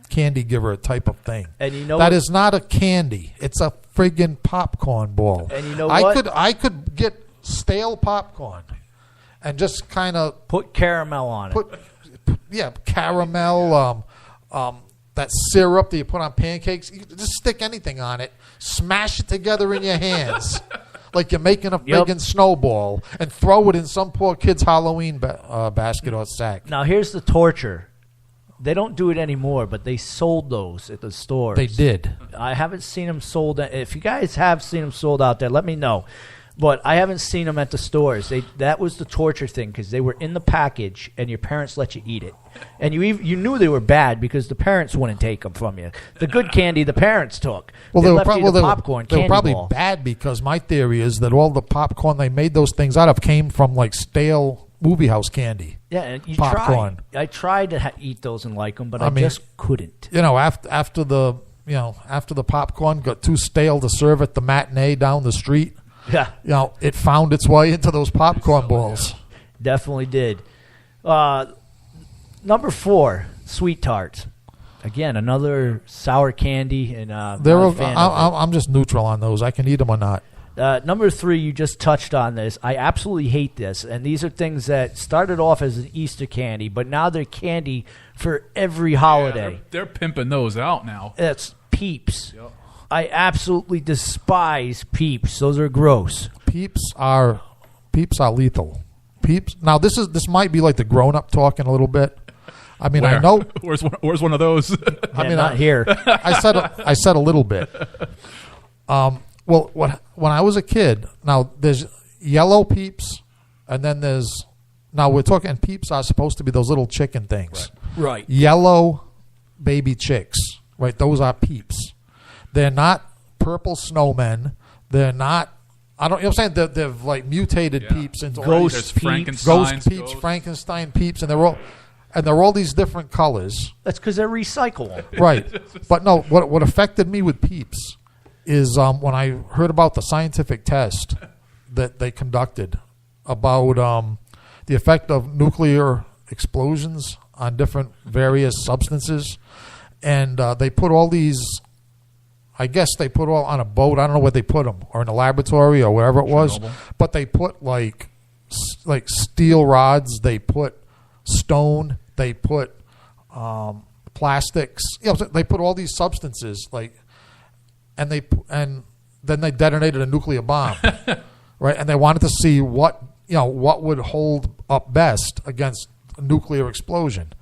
candy giver type of thing. And you know that what? is not a candy. It's a friggin' popcorn ball. And you know I what? I could get stale popcorn and just kind of put caramel on it. Caramel, that syrup that you put on pancakes. You can just stick anything on it, smash it together in your hands like you're making a friggin' snowball, and throw it in some poor kid's Halloween basket or sack. Now here's the torture. They don't do it anymore, but they sold those at the stores. They did. I haven't seen them sold. If you guys have seen them sold out there, let me know. But I haven't seen them at the stores. That was the torture thing, because they were in the package, and your parents let you eat it. And you knew they were bad because the parents wouldn't take them from you. The good candy the parents took. Well, they left you the popcorn they were candy probably ball. bad because my theory is that all the popcorn they made those things out of came from like stale movie house candy. Yeah, and you popcorn. I tried to eat those and like them, but I just couldn't. You know, after the popcorn got too stale to serve at the matinee down the street. Yeah, it found its way into those popcorn balls. Definitely did. Number 4, Sweet Tarts. Again, another sour candy, and I'm just neutral on those. I can eat them or not. Number 3, you just touched on this. I absolutely hate this, and these are things that started off as an Easter candy, but now they're candy for every holiday. Yeah, they're pimping those out now. That's Peeps. Yep. I absolutely despise Peeps. Those are gross. Peeps are lethal. Peeps. Now this might be like the grown-up talking a little bit. I mean, Where? I know. Where's one of those? I mean, not here. I said a little bit. Well, when I was a kid, now there's yellow Peeps, and then we're talking Peeps are supposed to be those little chicken things. Right. Yellow baby chicks, right? Those are Peeps. They're not purple snowmen. They're not. You know what I'm saying? They've like mutated Peeps into Ghost Peeps, Frankenstein Peeps, and they're all these different colors. That's because they're recyclable. Right. But no, what affected me with Peeps is when I heard about the scientific test that they conducted about the effect of nuclear explosions on different various substances, and they put all these. I guess they put all on a boat. I don't know where they put them, or in a laboratory, or wherever it was. But they put like steel rods. They put stone. They put plastics. They put all these substances and then they detonated a nuclear bomb, right? And they wanted to see what would hold up best against a nuclear explosion.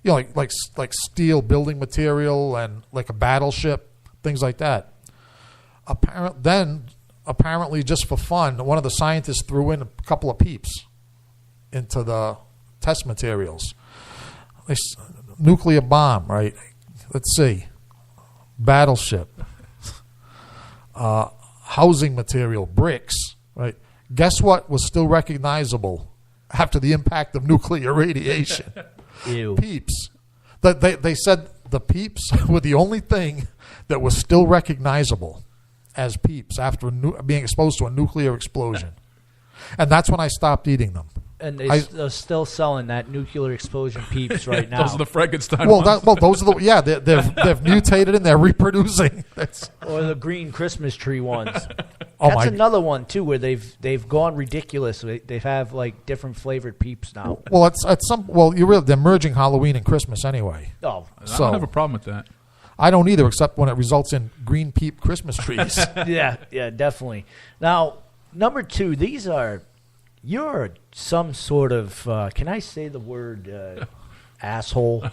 Like steel building material and like a battleship. Things like that. Apparently, just for fun, one of the scientists threw in a couple of Peeps into the test materials. Nuclear bomb, right? Let's see. Battleship. Housing material, bricks, right? Guess what was still recognizable after the impact of nuclear radiation? Ew. Peeps. They said the Peeps were the only thing that was still recognizable as Peeps after being exposed to a nuclear explosion. And that's when I stopped eating them. And they're still selling that nuclear explosion Peeps right now. Those are the Frankenstein ones. Those are they've mutated and they're reproducing. Or the green Christmas tree ones. Oh, That's another one too, where they've gone ridiculous. They have like different flavored Peeps now. Well, they're merging Halloween and Christmas anyway. Oh, I don't have a problem with that. I don't either, except when it results in green Peep Christmas trees. yeah, definitely. Now, number 2, you're some sort of, can I say the word asshole?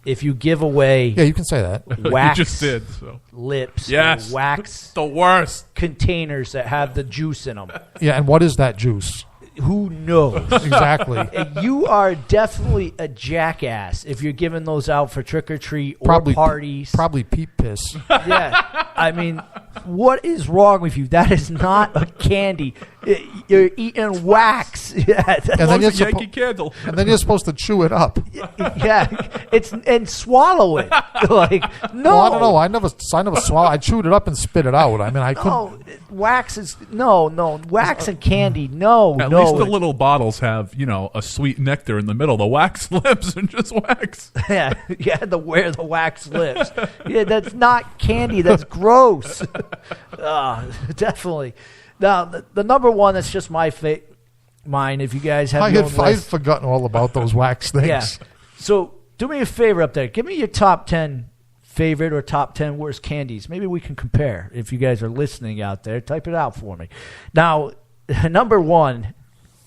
If you give away yeah, you can say that. wax You just did, so. lips, Yes. or wax The worst. containers that have the juice in them. Yeah, and what is that juice? Who knows? Exactly. You are definitely a jackass if you're giving those out for trick or treat or parties. Probably Peep piss. Yeah, I mean, What is wrong with you? That is not a candy. You're eating wax. Yeah, And then, you're Yankee Candle. and then you're supposed to chew it up. and swallow it. Like, no. Well, I don't know. I never swallowed. I chewed it up and spit it out. I mean, I couldn't. No, wax is wax and candy. No, At no. least the little bottles have, a sweet nectar in the middle. The wax lips and just wax. Yeah, you had to wear the wax lips. Yeah, that's not candy. That's gross. Definitely. Now, the number one that's just mine. If you guys have your own I had list. forgotten all about those wax things. Yeah. So do me a favor up there. Give me your top 10 favorite or top 10 worst candies. Maybe we can compare. If you guys are listening out there, type it out for me. Now, number one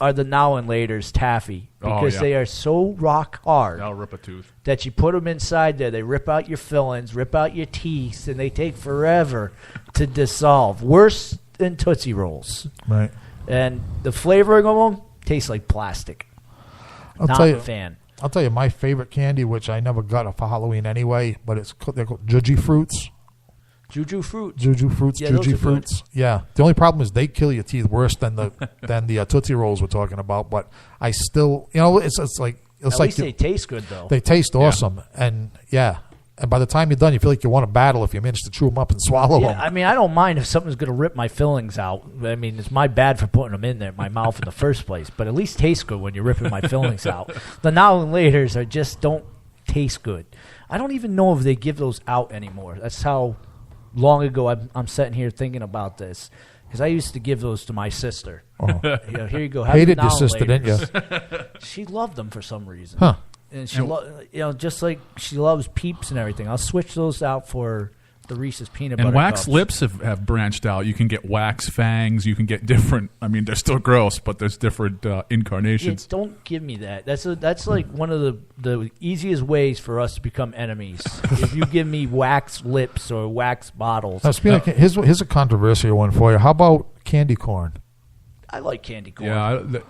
are the Now and Later's taffy because they are so rock hard. I'll rip a tooth. That you put them inside there. They rip out your fillings, rip out your teeth, and they take forever to dissolve. Worse than Tootsie Rolls. Right. And the flavoring of them tastes like plastic. Not a fan. I'll tell you my favorite candy, which I never got for Halloween anyway, but they're called Juju Fruits. Juju Fruits. Juju Fruits. Yeah, Juju those are Fruits. good. Yeah. The only problem is they kill your teeth worse than the Tootsie Rolls we're talking about. But I still, it's like At least they taste good though. They taste awesome, and and by the time you're done, you feel like you want to battle if you manage to chew them up and swallow them. I mean, I don't mind if something's going to rip my fillings out. I mean, it's my bad for putting them in there, my mouth in the first place. But at least taste good when you're ripping my fillings out. The Now and Laters don't taste good. I don't even know if they give those out anymore. That's how long ago I'm sitting here thinking about this. Because I used to give those to my sister. Oh. Here you go. Have Hated the your Now and sister, didn't Laters. you? She loved them for some reason. Huh. And she, just like she loves Peeps and everything. I'll switch those out for the Reese's peanut butter And wax cups. lips have branched out. You can get wax fangs. You can get different. I mean, they're still gross, but there's different incarnations. Yeah, don't give me that. That's like one of the easiest ways for us to become enemies. If you give me wax lips or wax bottles. Now, speaking of, here's a controversial one for you. How about candy corn? I like candy corn. Yeah.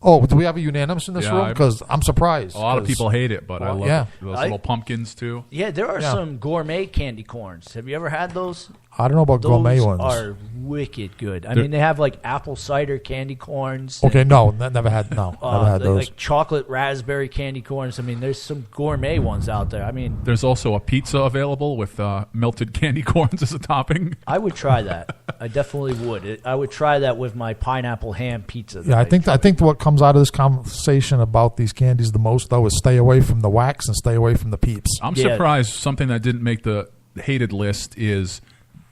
Oh, do we have a unanimous in this Yeah, room? Because I'm surprised. A lot of people hate it, but I love yeah. it. Those little pumpkins, too. Yeah, there are some gourmet candy corns. Have you ever had those? I don't know about gourmet Those ones. are wicked good. I mean, they have like apple cider candy corns. Okay, no, never had those. Like chocolate raspberry candy corns. I mean, there's some gourmet ones out there. I mean, There's also a pizza available with melted candy corns as a topping. I would try that. I definitely would. I would try that with my pineapple ham pizza. Yeah, I think what comes out of this conversation about these candies the most, though, is stay away from the wax and stay away from the Peeps. I'm surprised something that didn't make the hated list is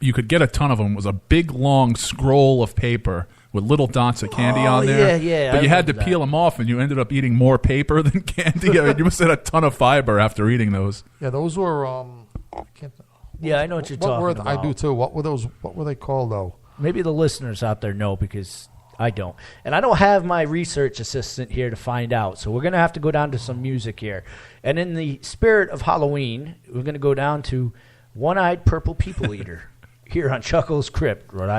you could get a ton of them. It was a big, long scroll of paper with little dots of candy on there. Yeah. But I you had to remember peel them off, and you ended up eating more paper than candy. I mean, you must have had a ton of fiber after eating those. Yeah, those were. I know what you're talking about. I do too. What were those? What were they called though? Maybe the listeners out there know because I don't. And I don't have my research assistant here to find out. So we're going to have to go down to some music here. And in the spirit of Halloween, we're going to go down to One-Eyed Purple People Eater here on Chuckles Crypt, Rhode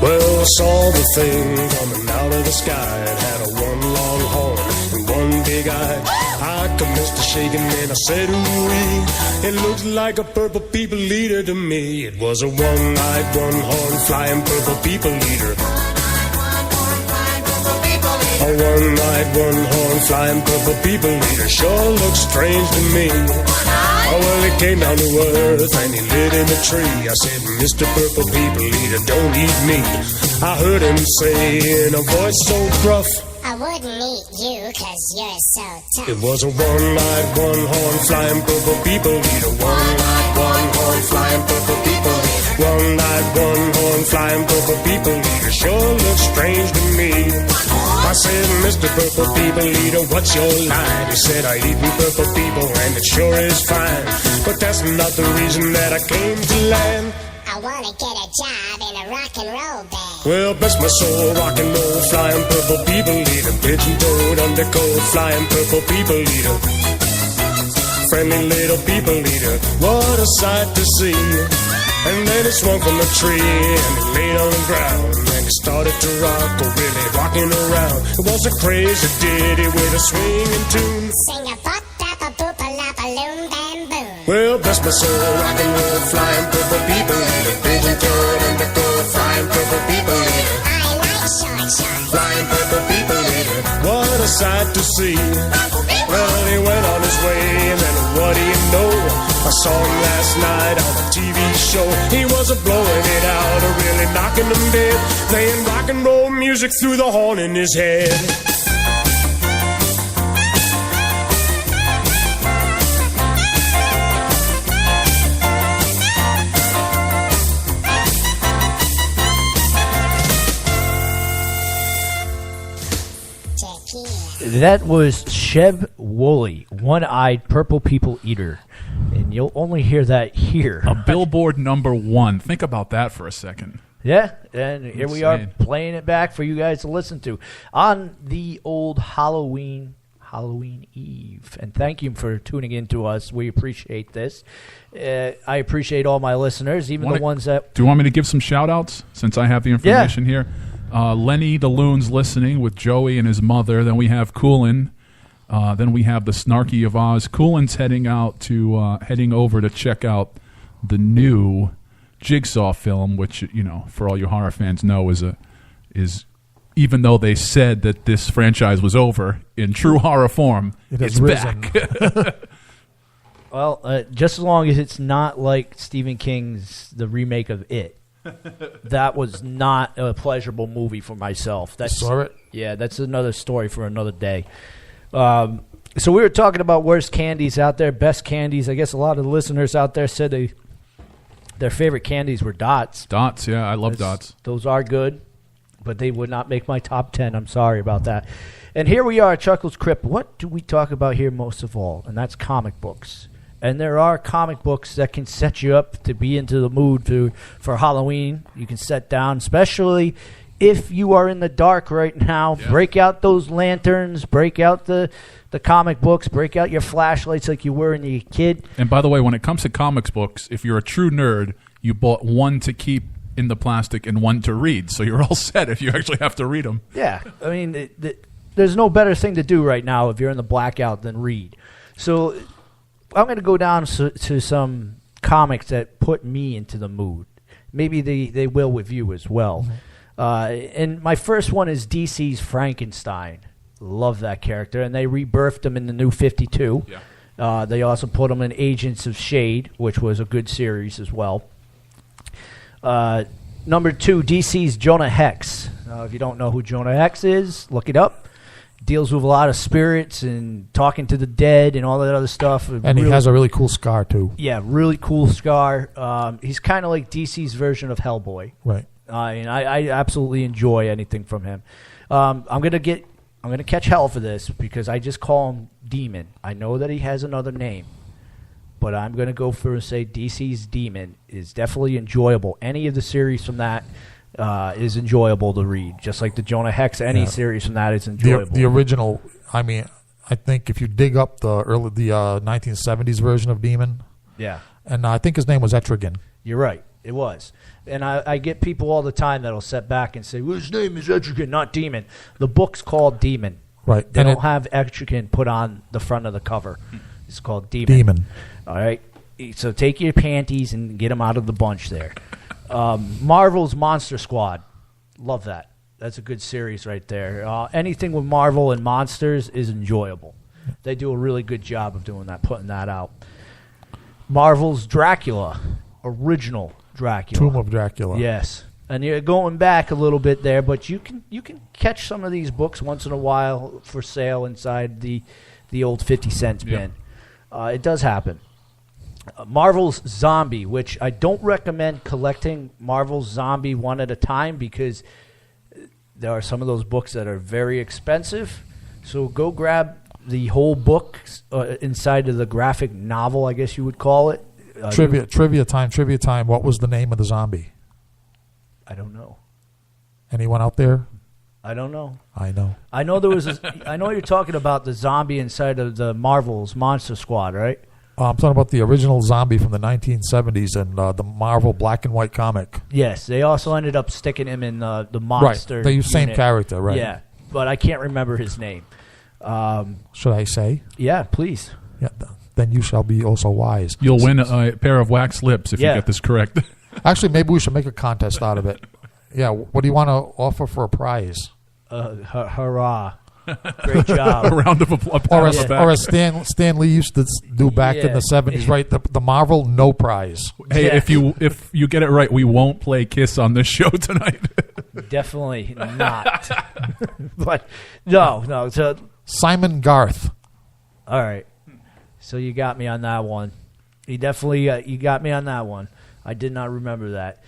Well, I saw the thing coming out of the sky. It had a one long horn and one big eye. I commenced to shaking and I said, ooh, it looks like a purple people eater to me. It was a one-eyed, one-horn flying purple people eater. A one-eyed, one-horn flying purple people eater sure looks strange to me. Oh, well, he came down to earth and he lit in a tree. I said, Mr. Purple People Eater, don't eat me. I heard him say in a voice so gruff, I wouldn't eat you cause you're so tough. it was a one-eyed, one-horn flying purple people eater. One-eyed, one-horn flying purple people eater. One-eyed, one-horn flying purple people eater sure looks strange to me. I said, Mr. Purple People Eater, what's your line? He said, I eat purple people and it sure is fine. But that's not the reason that I came to land. I wanna get a job in a rock and roll band. Well, bless my soul, rock and roll, flying purple people eater. Pigeon-toed, undercoat, flying purple people eater. Friendly little people eater, what a sight to see. And then it swung from the tree and it laid on the ground. And Jack started to rock, really rocking around. It was a crazy ditty with a swinging tune. Sing a bop, dap, a boop, a lap, a loom, bam, boom. Well, bless my soul, rock and roll, flying purple people eater. Pigeon toad and the cold, flying purple people eater. I like short, short. Flying purple people eater. What a sight to see. Well, he went on his way, and then what do you know? I saw him last night on a TV show. He was blowing it out, really knocking them dead, playing rock and roll music through the horn in his head. That was Sheb Woolley, One-Eyed Purple People Eater. And you'll only hear that here. A Billboard '1. Think about that for a second. Yeah, and here we are Insane. playing it back for you guys to listen to on the old Halloween Eve. And thank you for tuning in to us. We appreciate this. I appreciate all my listeners, even the ones that... Do you want me to give some shout-outs since I have the information here? Lenny the Loon's listening with Joey and his mother. Then we have Coolin. Then we have the Snarky of Oz. Coolin's heading over to check out the new Jigsaw film, which, you know, for all you horror fans know is even though they said that this franchise was over, in true horror form, it's back. Well, just as long as it's not like Stephen King's the remake of It. That was not a pleasurable movie for myself. Saw it? Yeah, that's another story for another day. So we were talking about worst candies out there, best candies. I guess a lot of the listeners out there said their favorite candies were Dots. Dots, yeah, I love Dots. Those are good, but they would not make my top 10. I'm sorry about that. And here we are at Chuckles Crypt. What do we talk about here most of all? And that's comic books. And there are comic books that can set you up to be into the mood for Halloween. You can set down, especially if you are in the dark right now. Yeah. Break out those lanterns. Break out the comic books. Break out your flashlights like you were when you were a kid. And by the way, when it comes to comics books, if you're a true nerd, you bought one to keep in the plastic and one to read. So you're all set if you actually have to read them. Yeah. I mean, there's no better thing to do right now if you're in the blackout than read. So I'm going to go down to some comics that put me into the mood. Maybe they will with you as well. And my first one is DC's Frankenstein. Love that character. And they rebirthed him in the New 52. Yeah. They also put him in Agents of S.H.I.E.L.D., which was a good series as well. Number 2, DC's Jonah Hex. If you don't know who Jonah Hex is, look it up. Deals with a lot of spirits and talking to the dead and all that other stuff. And he has a really cool scar, too. Yeah, really cool scar. He's kind of like DC's version of Hellboy. Right. And I absolutely enjoy anything from him. I'm gonna catch hell for this because I just call him Demon. I know that he has another name, but I'm gonna go for and say DC's Demon is definitely enjoyable. Any of the series from that is enjoyable to read, just like the Jonah Hex. Any series from that is enjoyable. The original. I mean, I think if you dig up the 1970s version of Demon, yeah, and I think his name was Etrigan. You're right. It was. And I get people all the time that'll sit back and say, well, his name is Etrigan, not Demon. The book's called Demon. Right. They don't have Etrigan put on the front of the cover. It's called Demon. All right. So take your panties and get them out of the bunch there. Marvel's Monster Squad. Love that. That's a good series right there. Anything with Marvel and monsters is enjoyable. They do a really good job of doing that, putting that out. Marvel's Dracula. Original Dracula. Tomb of Dracula. Yes. And you're going back a little bit there, but you can catch some of these books once in a while for sale inside the old 50-cent bin. It does happen. Marvel's Zombie, which I don't recommend collecting Marvel's Zombie one at a time because there are some of those books that are very expensive. So go grab the whole book inside of the graphic novel, I guess you would call it. Trivia time. What was the name of the zombie? I don't know. Anyone out there? I don't know. I know. I know there was. I know you're talking about the zombie inside of the Marvel's Monster Squad, right? I'm talking about the original zombie from the 1970s and the Marvel black and white comic. Yes, they also ended up sticking him in the monster. Right, the same unit. character, right? Yeah, but I can't remember his name. Should I say? Yeah, please. Yeah. Then you shall be also wise. You'll win a pair of wax lips if you get this correct. Actually, maybe we should make a contest out of it. Yeah, what do you want to offer for a prize? Hurrah. Great job. A round of applause. Or as Stan Lee used to do back in the 70s, right? The Marvel no prize. Hey, if you get it right, we won't play Kiss on this show tonight. Definitely not. But no. So Simon Garth. All right. So you got me on that one. You definitely you got me on that one. I did not remember that.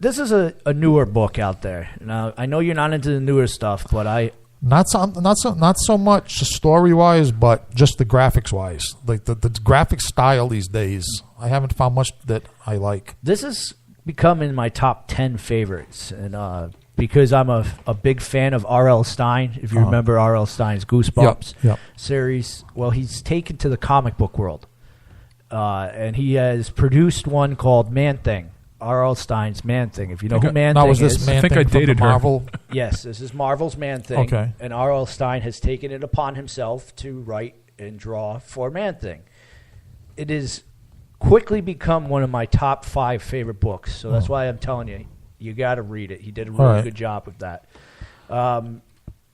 This is a newer book out there. Now I know you're not into the newer stuff, but not so much story wise, but just the graphics wise. Like the graphic style these days, I haven't found much that I like. This is becoming my top 10 favorites, and because I'm a big fan of R.L. Stine. If you remember R.L. Stine's Goosebumps series, well, he's taken to the comic book world, and he has produced one called Man Thing. R.L. Stine's Man Thing. If you know who Man Thing is. I think I dated her. Marvel? Yes, this is Marvel's Man Thing. Okay. And R.L. Stine has taken it upon himself to write and draw for Man Thing. It has quickly become one of my top 5 favorite books. So that's why I'm telling you, you got to read it. He did a really good job with that.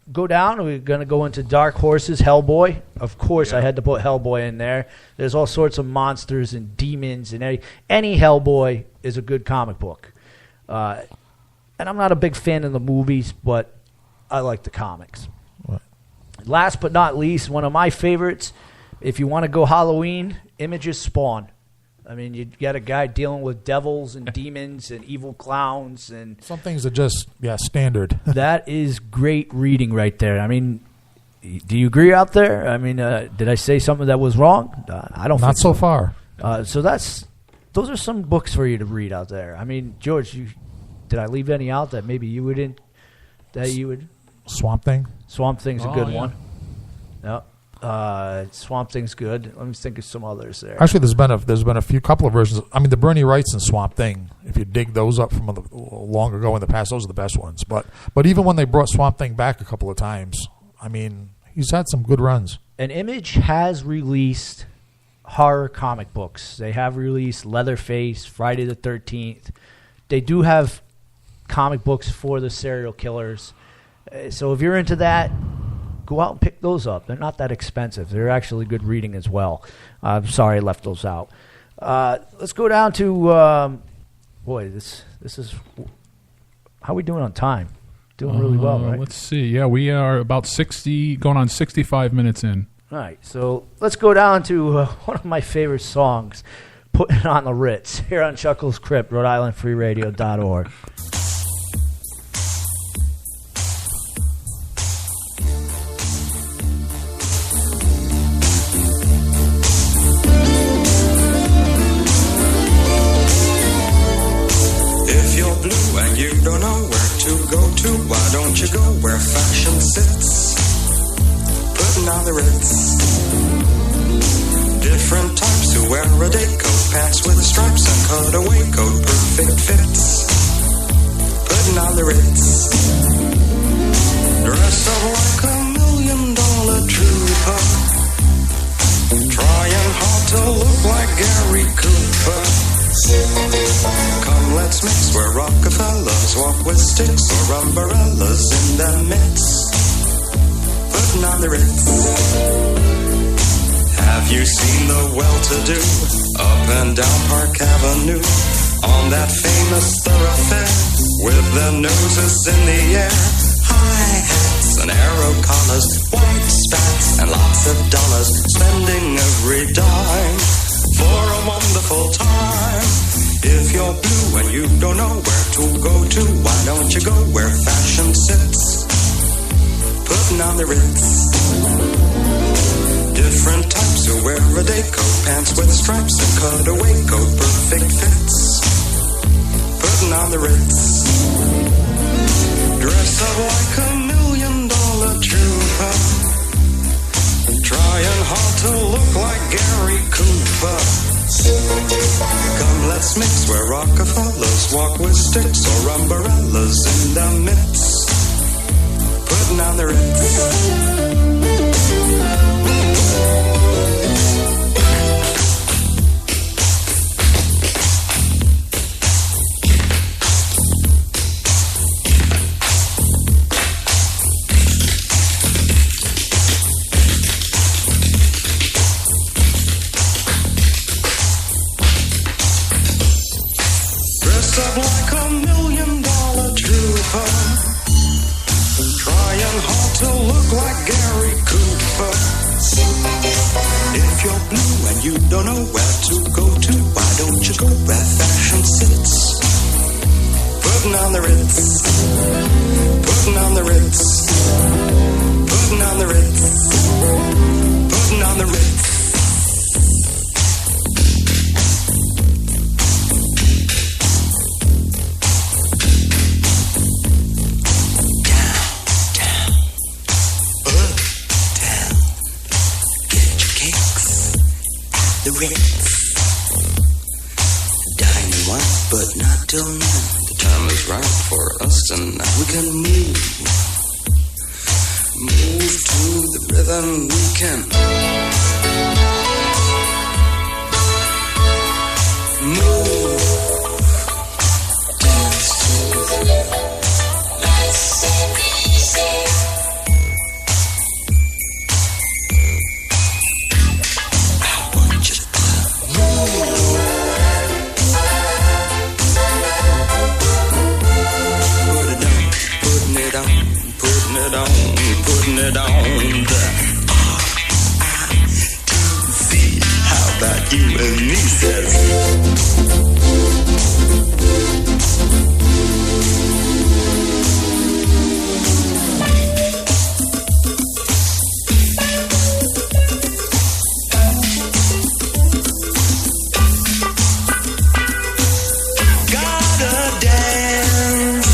Go down. We're going to go into Dark Horse's Hellboy. Of course, I had to put Hellboy in there. There's all sorts of monsters and demons, and any Hellboy is a good comic book. And I'm not a big fan of the movies, but I like the comics. Right. Last but not least, one of my favorites, if you want to go Halloween, Image's Spawn. I mean, you got a guy dealing with devils and demons and evil clowns, and some things are just standard. That is great reading right there. I mean, do you agree out there? I mean, did I say something that was wrong? I don't. Not think so far. So those are some books for you to read out there. I mean, George, did I leave any out that maybe you wouldn't? That you would. Swamp Thing. Swamp Thing's a good one. Yep. Swamp Thing's good. Let me think of some others there. Actually, there's been a couple of versions. I mean, the Bernie Wrights and Swamp Thing. If you dig those up from long ago in the past, those are the best ones. But even when they brought Swamp Thing back a couple of times, I mean, he's had some good runs. An Image has released horror comic books. They have released Leatherface, Friday the 13th. They do have comic books for the serial killers. So if you're into that, go out and pick those up. They're not that expensive. They're actually good reading as well. I'm sorry I left those out. Let's go down to this is how are we doing on time? Doing really well, right? Let's see. Yeah, we are about 60, going on 65 minutes in. All right, so let's go down to one of my favorite songs, Putting on the Ritz, here on Chuckles Crypt, Rhode Blue and you don't know where to go to, why don't you go where fashion sits? Putting on the Ritz. Different types to wear a day coat, pants with stripes and cutaway coat, perfect fits. Putting on the Ritz. Dress up like $1 million trooper, trying hard to look like Gary Cooper. Come, let's mix where Rockefellers walk with sticks or umbrellas in their midst. Putting on the Ritz. Have you seen the well-to-do up and down Park Avenue on that famous thoroughfare with their noses in the air? High hats and arrow collars, white spats and lots of dollars, spending every dime for a wonderful time. If you're blue and you don't know where to go to, why don't you go where fashion sits? Putting on the Ritz. Different types who wear a day coat, pants with stripes and cutaway coat, perfect fits. Putting on the Ritz. Dress up like $1 million trooper, trying hard to look like Gary mix where Rockefellers walk with sticks or umbrellas in their midst, putting on the Ritz. Dress up like $1 million trooper, trying hard to look like Gary Cooper. If you're blue and you don't know where to go to, why don't you go where fashion sits? Putting on the Ritz, putting on the Ritz, putting on the Ritz, putting on the Ritz. The Ritz. Dining once, but not till now. The time is right for us, and now we can move. Move to the rhythm we can. Move. Dance to the rhythm. Nice and easy. Putting it on the R-I-T-Z. How about you and me, says gotta dance.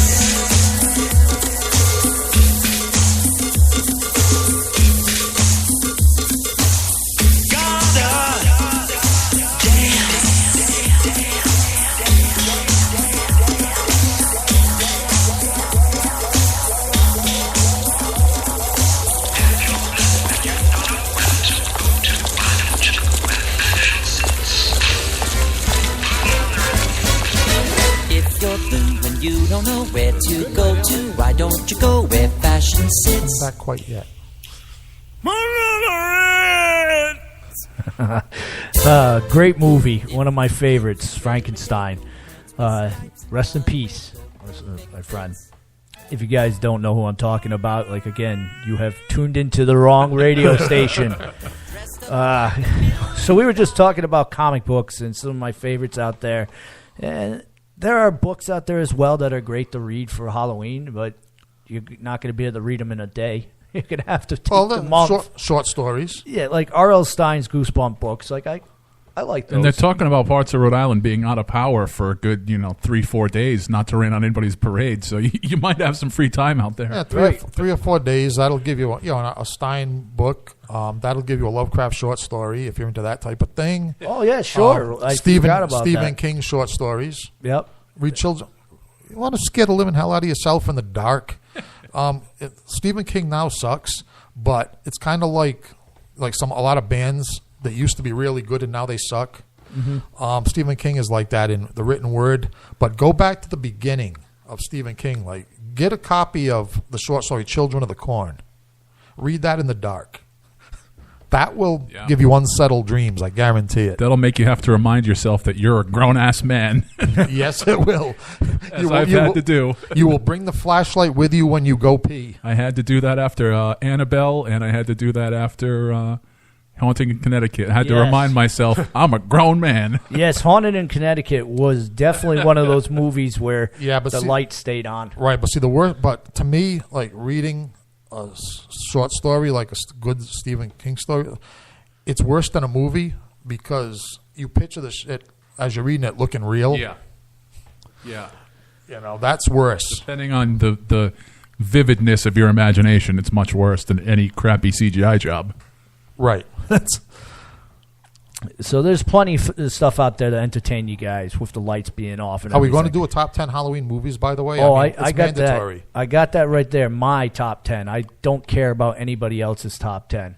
You don't know where to go to. Why don't you go where fashion sits? Not quite yet. Great movie. One of my favorites, Frankenstein. Rest in peace, my friend. If you guys don't know who I'm talking about, like, again, you have tuned into the wrong radio station. So we were just talking about comic books and some of my favorites out there. And there are books out there as well that are great to read for Halloween, but you're not going to be able to read them in a day. You're going to have to take a month. Short stories. Yeah, like R.L. Stein's Goosebump books. Like, I like those. And they're talking about parts of Rhode Island being out of power for a good, 3-4 days, not to rain on anybody's parade. So you might have some free time out there. Yeah, three or 4 days. That'll give you, a Stein book. That'll give you a Lovecraft short story if you're into that type of thing. Oh yeah, sure. I forgot about Stephen King short stories. Yep. Read children. You want to scare the living hell out of yourself in the dark. Stephen King now sucks, but it's kind of like a lot of bands that used to be really good and now they suck. Mm-hmm. Stephen King is like that in the written word. But go back to the beginning of Stephen King. Like, get a copy of the short story Children of the Corn. Read that in the dark. That will give you unsettled dreams, I guarantee it. That'll make you have to remind yourself that you're a grown-ass man. Yes, it will. As I've had to do. You will bring the flashlight with you when you go pee. I had to do that after Annabelle, and I had to do that after Haunting in Connecticut. I had to remind myself, I'm a grown man. Yes, Haunted in Connecticut was definitely one of those movies where light stayed on. Right, but see, the worst, but to me, like reading a short story, like a good Stephen King story, it's worse than a movie because you picture the shit as you're reading it looking real. Yeah. Yeah. That's worse. Depending on the vividness of your imagination, it's much worse than any crappy CGI job. Right. So there's plenty of stuff out there to entertain you guys with the lights being off. And Are we going to everything. do a top 10 Halloween movies, by the way? Oh, I I got mandatory. that. I got that right there. My top 10. I don't care about anybody else's top 10.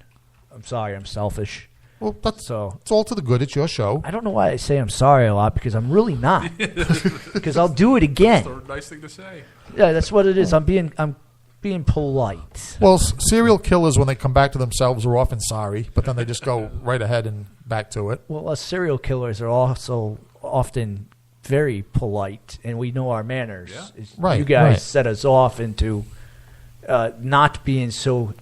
I'm sorry. I'm selfish. Well, it's all to the good. It's your show. I don't know why I say I'm sorry a lot because I'm really not. Because I'll do it again. That's a nice thing to say. Yeah, that's what it is. I'm being polite. Well, serial killers, when they come back to themselves, are often sorry, but then they just go right ahead and back to it. Well, us serial killers are also often very polite, and we know our manners. Yeah. Right, You guys right. set us off into not being so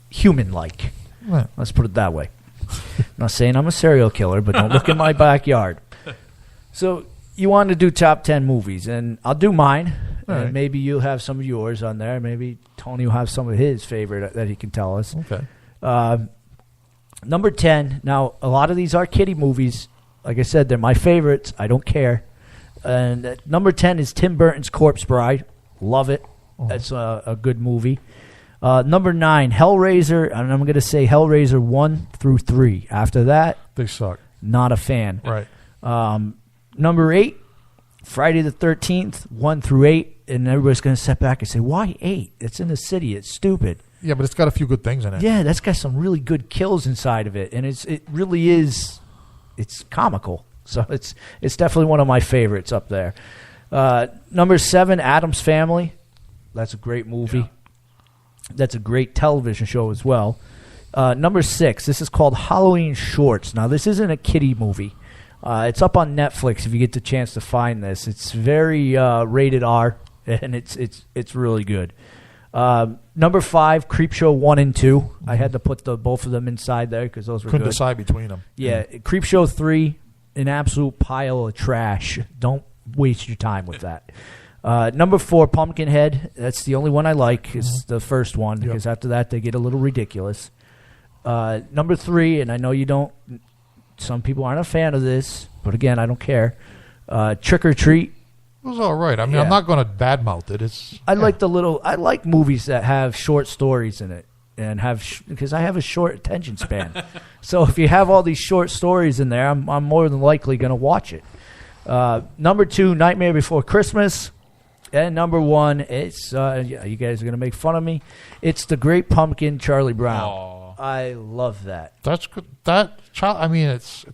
human-like. Right. Let's put it that way. I'm not saying I'm a serial killer, but don't look in my backyard. So you want to do top 10 movies, and I'll do mine. All And right. maybe you'll have some of yours on there. Maybe Tony will have some of his favorite that he can tell us. Okay. Number 10. Now, a lot of these are kiddie movies. Like I said, they're my favorites. I don't care. And number 10 is Tim Burton's Corpse Bride. Love it. That's a good movie. Number 9, Hellraiser. And I'm going to say Hellraiser 1 through 3. After that, they suck. Not a fan. Right. Number 8, Friday the 13th, 1 through 8. And everybody's going to step back and say, why 8? It's in the city. It's stupid. Yeah, but it's got a few good things in it. Yeah, that's got some really good kills inside of it. And it really is, it's comical. So it's definitely one of my favorites up there. Number 7, Addams Family. That's a great movie. Yeah. That's a great television show as well. Number 6, this is called Halloween Shorts. Now, this isn't a kiddie movie. It's up on Netflix if you get the chance to find this. It's very rated R, and it's really good. Number 5, Creep Show 1 and 2. I had to put both of them inside there because those were Couldn't good. decide between them. Yeah, Creep Show 3, an absolute pile of trash. Don't waste your time with that. Number 4, Pumpkinhead. That's the only one I like. It's the first one because after that they get a little ridiculous. Number 3, and I know you don't. Some people aren't a fan of this, but again, I don't care. Trick or Treat. It was all right. I mean, I'm not going to badmouth it. I like movies that have short stories in it, and because I have a short attention span. So if you have all these short stories in there, I'm more than likely going to watch it. Number 2, Nightmare Before Christmas. And number 1, it's you guys are going to make fun of me. It's The Great Pumpkin, Charlie Brown. Aww. I love that. That's good. I mean, it's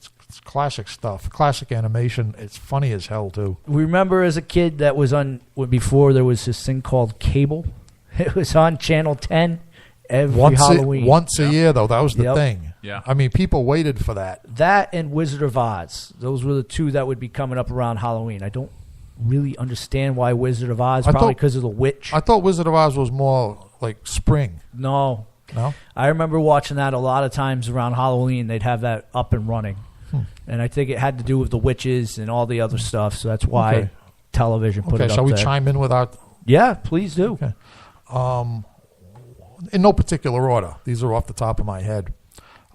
classic stuff. Classic animation. It's funny as hell too. Remember as a kid that was on before there was this thing called cable. It was on Channel 10 every Halloween. Once a year though. That was the thing. Yeah. I mean, people waited for that. That and Wizard of Oz. Those were the two that would be coming up around Halloween. I don't really understand why Wizard of Oz. Probably because of the witch. I thought Wizard of Oz was more like spring. No. No? I remember watching that a lot of times around Halloween. They'd have that up and running. And I think it had to do with the witches and all the other stuff. So that's why television put it up there. Shall we chime in with our... Yeah, please do. Okay. In no particular order. These are off the top of my head.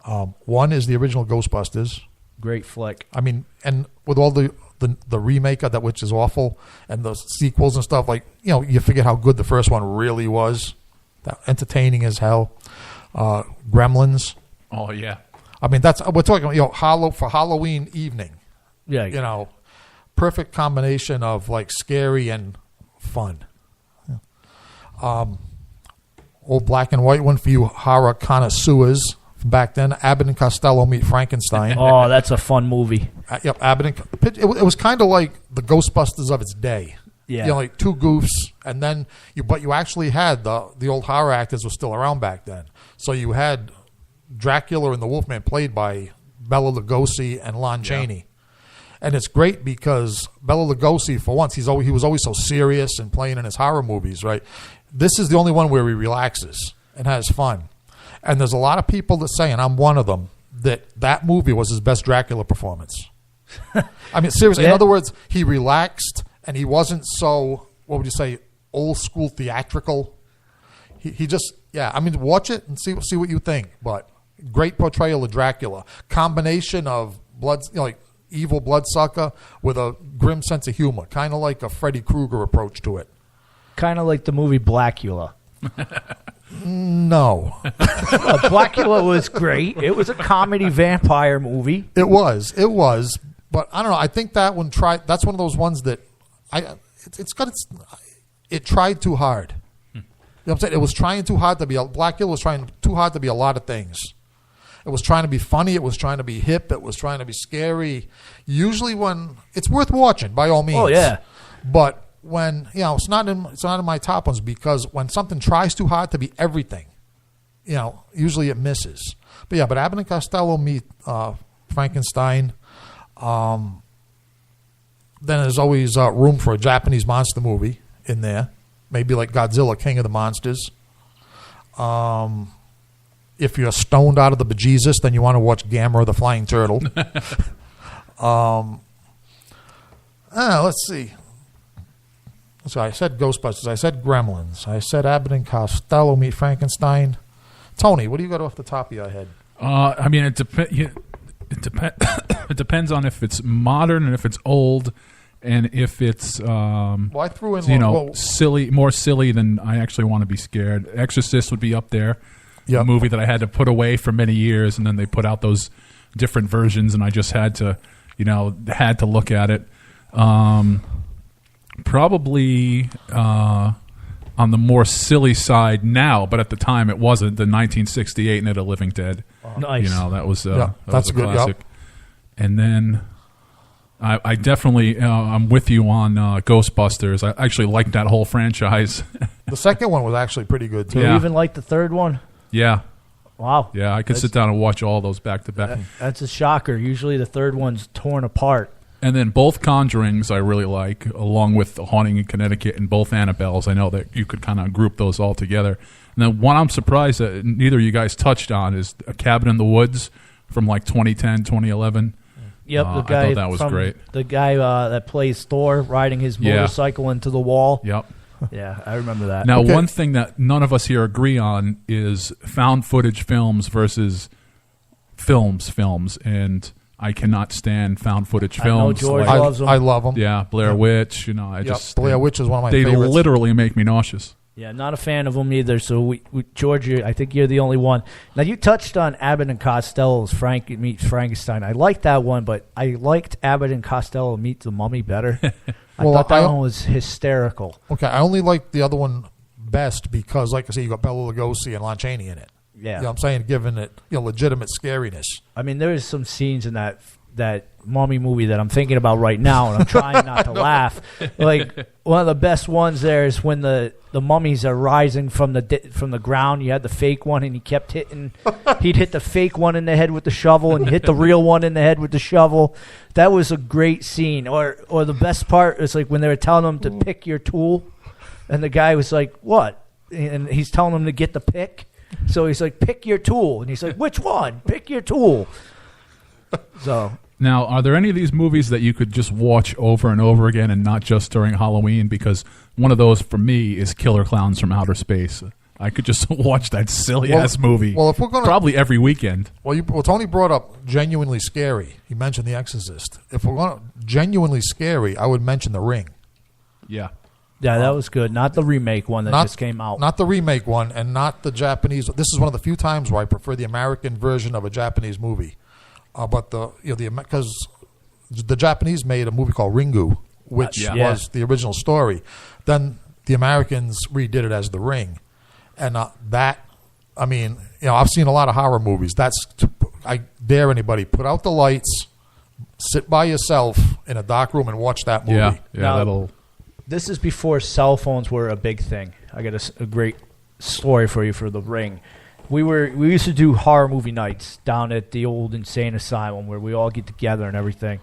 1 is the original Ghostbusters. Great flick. I mean, and with all the remake of that, which is awful, and the sequels and stuff, like, you forget how good the first one really was. That entertaining as hell. Gremlins. Oh yeah. I mean, we're talking for Halloween evening. Yeah. Perfect combination of like scary and fun. Yeah. Old black and white one for you horror connoisseurs from back then. Abbott and Costello Meet Frankenstein. Oh, that's a fun movie. Yep, Abbott and it was kind of like the Ghostbusters of its day. Yeah. Like two goofs, and then you actually had the old horror actors were still around back then. So you had Dracula and the Wolfman played by Bela Lugosi and Lon Chaney. And it's great because Bela Lugosi, for once, he was always so serious and playing in his horror movies, right? This is the only one where he relaxes and has fun. And there's a lot of people that say, and I'm one of them, that movie was his best Dracula performance. I mean, seriously, in other words, he relaxed and he wasn't so, what would you say, old school theatrical. He just, I mean, watch it and see what you think. But great portrayal of Dracula. Combination of blood, like evil bloodsucker with a grim sense of humor, kind of like a Freddy Krueger approach to it. Kind of like the movie Blackula. No. Blackula was great. It was a comedy vampire movie. It was. But I don't know. I think that one that's one of those ones that it tried too hard. You know what I'm saying? It was trying too hard to be Blackula was trying too hard to be a lot of things. It was trying to be funny. It was trying to be hip. It was trying to be scary. Usually when it's worth watching by all means. Oh yeah. But when it's not in my top ones because when something tries too hard to be everything, usually it misses. But Abbott and Costello meet Frankenstein. Then there's always room for a Japanese monster movie in there, maybe like Godzilla, King of the Monsters. If you're stoned out of the bejesus, then you want to watch Gamera the Flying Turtle. Let's see. So I said Ghostbusters. I said Gremlins. I said Abbott and Costello meet Frankenstein. Tony, what do you got off the top of your head? I mean, it depends on if it's modern and if it's old, and if it's I threw in silly, more silly than I actually want to be scared. Exorcist would be up there. Yep. A movie that I had to put away for many years, and then they put out those different versions, and I just had to look at it. Probably on the more silly side now, but at the time it wasn't. The 1968 Night of the Living Dead. Nice. That was that's a good. classic. Yep. And then I definitely I'm with you on Ghostbusters. I actually liked that whole franchise. The second one was actually pretty good too. You even like the third one? Yeah. Wow. Yeah, I could sit down and watch all those back to back. That's a shocker. Usually the third one's torn apart. And then both Conjurings I really like, along with The Haunting in Connecticut and both Annabelles. I know that you could kind of group those all together. And then one I'm surprised that neither of you guys touched on is A Cabin in the Woods from like 2010, 2011. Yep, the guy I thought that was great. The guy that plays Thor riding his motorcycle into the wall. Yep. Yeah, I remember that. Now, one thing that none of us here agree on is found footage films versus films, and I cannot stand found footage films. I know George loves them. I love them. Yeah, Blair Witch. Blair Witch is one of my favorites. They literally make me nauseous. Yeah, not a fan of them either. So, George, I think you're the only one. Now, you touched on Abbott and Costello's meets Frankenstein. I liked that one, but I liked Abbott and Costello meet the Mummy better. I thought that one was hysterical. Okay, I only like the other one best because, like I say, you got Bela Lugosi and Lon Chaney in it. Yeah, you know what I'm saying, giving it legitimate scariness. I mean, there is some scenes in that Mummy movie that I'm thinking about right now, and I'm trying not to laugh. Like one of the best ones there is when the mummies are rising from the ground. You had the fake one, and he kept hitting. He'd hit the fake one in the head with the shovel, and hit the real one in the head with the shovel. That was a great scene. Or the best part is like when they were telling him to pick your tool, and the guy was like, "What?" And he's telling him to get the pick. So he's like, "Pick your tool," and he's like, "Which one? Pick your tool." So. Now, are there any of these movies that you could just watch over and over again and not just during Halloween? Because one of those, for me, is Killer Clowns from Outer Space. I could just watch that silly-ass movie if we're gonna, probably every weekend. Well, Tony brought up genuinely scary. He mentioned The Exorcist. If we're going to genuinely scary, I would mention The Ring. Yeah. Yeah, that was good. Not the remake one that just came out. Not the remake one, and not the Japanese. This is one of the few times where I prefer the American version of a Japanese movie. But because the Japanese made a movie called Ringu, which was the original story. Then the Americans redid it as The Ring, and I've seen a lot of horror movies. I dare anybody put out the lights, sit by yourself in a dark room, and watch that movie. Yeah, now, this is before cell phones were a big thing. I got a great story for you for The Ring. We used to do horror movie nights down at the old insane asylum where we all get together and everything.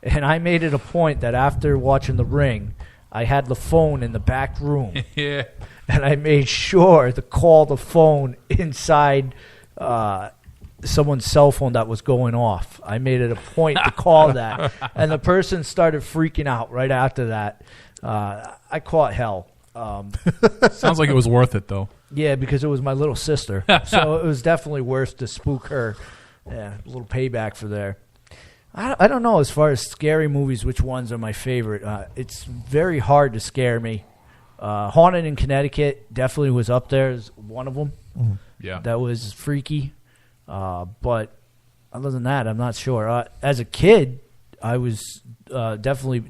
And I made it a point that after watching The Ring, I had the phone in the back room. Yeah. And I made sure to call the phone inside someone's cell phone that was going off. I made it a point to call that. And the person started freaking out right after that. I caught hell. Sounds like it was worth it, though. Yeah, because it was my little sister. So it was definitely worth to spook her. Yeah, a little payback for there. I don't know as far as scary movies, which ones are my favorite. It's very hard to scare me. Haunted in Connecticut definitely was up there as one of them. Yeah. That was freaky. But other than that, I'm not sure. As a kid, I was definitely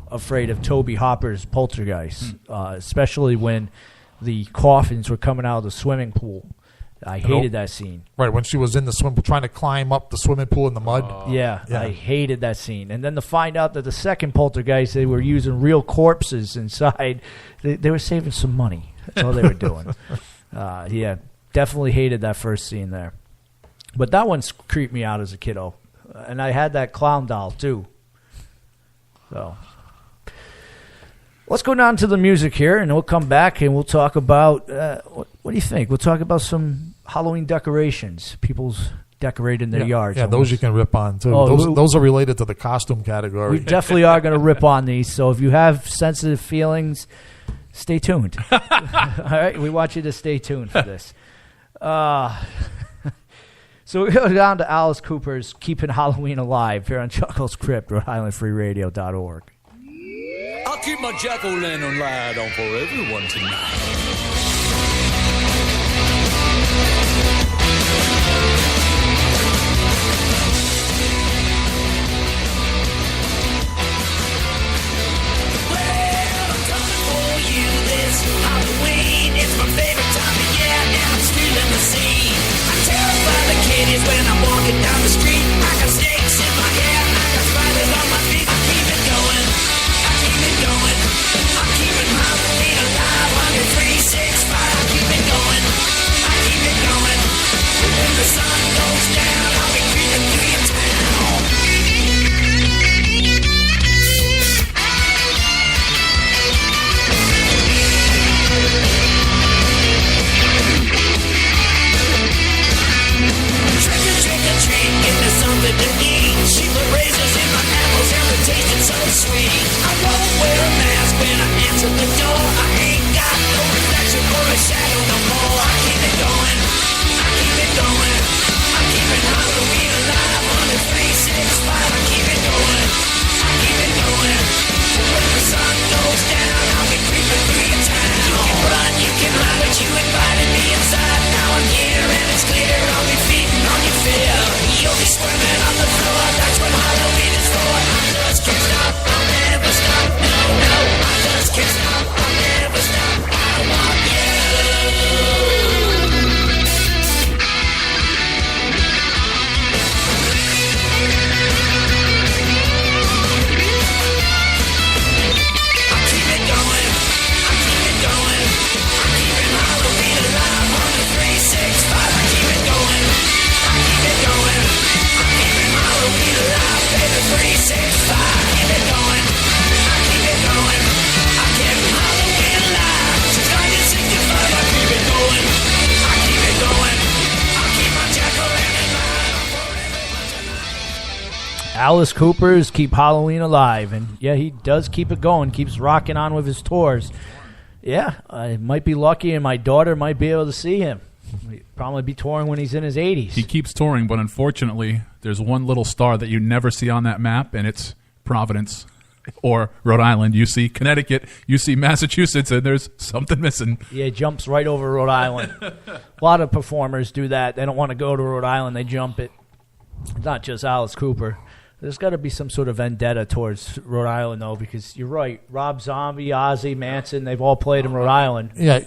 afraid of Toby Hopper's Poltergeist, especially when the coffins were coming out of the swimming pool. I hated that scene. Right, when she was in the swimming pool trying to climb up the swimming pool in the mud. Yeah, I hated that scene. And then to find out that the second Poltergeist, they were using real corpses inside, they were saving some money. That's all they were doing. Yeah, definitely hated that first scene there. But that one's creeped me out as a kiddo. And I had that clown doll, too. So let's go down to the music here, and we'll come back and we'll talk about, what do you think? We'll talk about some Halloween decorations. People's decorating their yards. Yeah, those you can rip on, too. Those are related to the costume category. We definitely are going to rip on these, so if you have sensitive feelings, stay tuned. All right? We want you to stay tuned for this. So we go down to Alice Cooper's Keeping Halloween Alive here on Chuckles Crypt, Rhode-IslandFreeRadio.org. I'll keep my jack-o'-lantern light on for everyone tonight. Halloween, it's my favorite time of year, and I'm stealing the scene. I terrify the kiddies when I'm walking down the street. I got snakes in my hair, I got spiders on my feet. I keep it going, I keep it going. I'm keeping Halloween alive, 365. I keep it going, I keep it going. When the sun goes down, I'll be creeping through your town. Something to eat. She put razors in my apples and it tasted so sweet. I won't wear a mask when I answer the door. I ain't got no reflection or a shadow no more. I keep it going, I keep it going. I'm keeping Halloween alive on the 365. I keep it going, I keep it going. When the sun goes down, I'll be creeping through your town. You can run, you can hide, but you invited me inside. Now I'm here and it's clear. I'll be feeding on your fear. You'll be swimming on the floor, that's what Halloween is for. I just can't stop, I'll never stop. No, no, I just can't stop, I'll never stop. I want you. I keep it going, I keep it going. I'm keeping Halloween alive on the 365. I keep it going, I keep it going. Halloween alive, baby, 365. Keep it going, I keep it going. I keep Halloween alive. Since 1965, I keep it going, I keep it going. I'll keep my jack-o'-lantern light on for everyone tonight. Alice Cooper's Keep Halloween Alive. And, yeah, he does keep it going, keeps rocking on with his tours. Yeah, I might be lucky, and my daughter might be able to see him. He'll probably be touring when he's in his 80s. He keeps touring, but unfortunately, there's one little star that you never see on that map, and it's Providence or Rhode Island. You see Connecticut, you see Massachusetts, and there's something missing. Yeah, he jumps right over Rhode Island. A lot of performers do that. They don't want to go to Rhode Island. They jump it. It's not just Alice Cooper. There's got to be some sort of vendetta towards Rhode Island, though, because you're right. Rob Zombie, Ozzy, Manson, they've all played in Rhode Island. Yeah,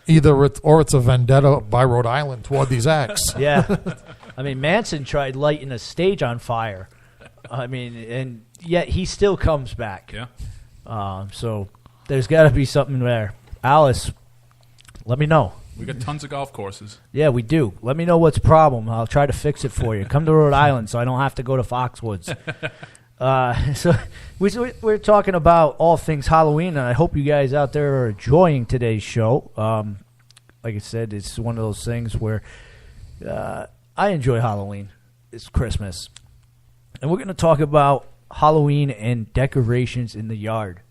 either it's a vendetta by Rhode Island toward these acts. Yeah. I mean, Manson tried lighting a stage on fire. I mean, and yet he still comes back. Yeah. So there's got to be something there. Alice, let me know. We got tons of golf courses. Yeah, we do. Let me know what's the problem. I'll try to fix it for you. Come to Rhode Island so I don't have to go to Foxwoods. So we're talking about all things Halloween, and I hope you guys out there are enjoying today's show. Like I said, it's one of those things where I enjoy Halloween. It's Christmas. And we're going to talk about Halloween and decorations in the yard.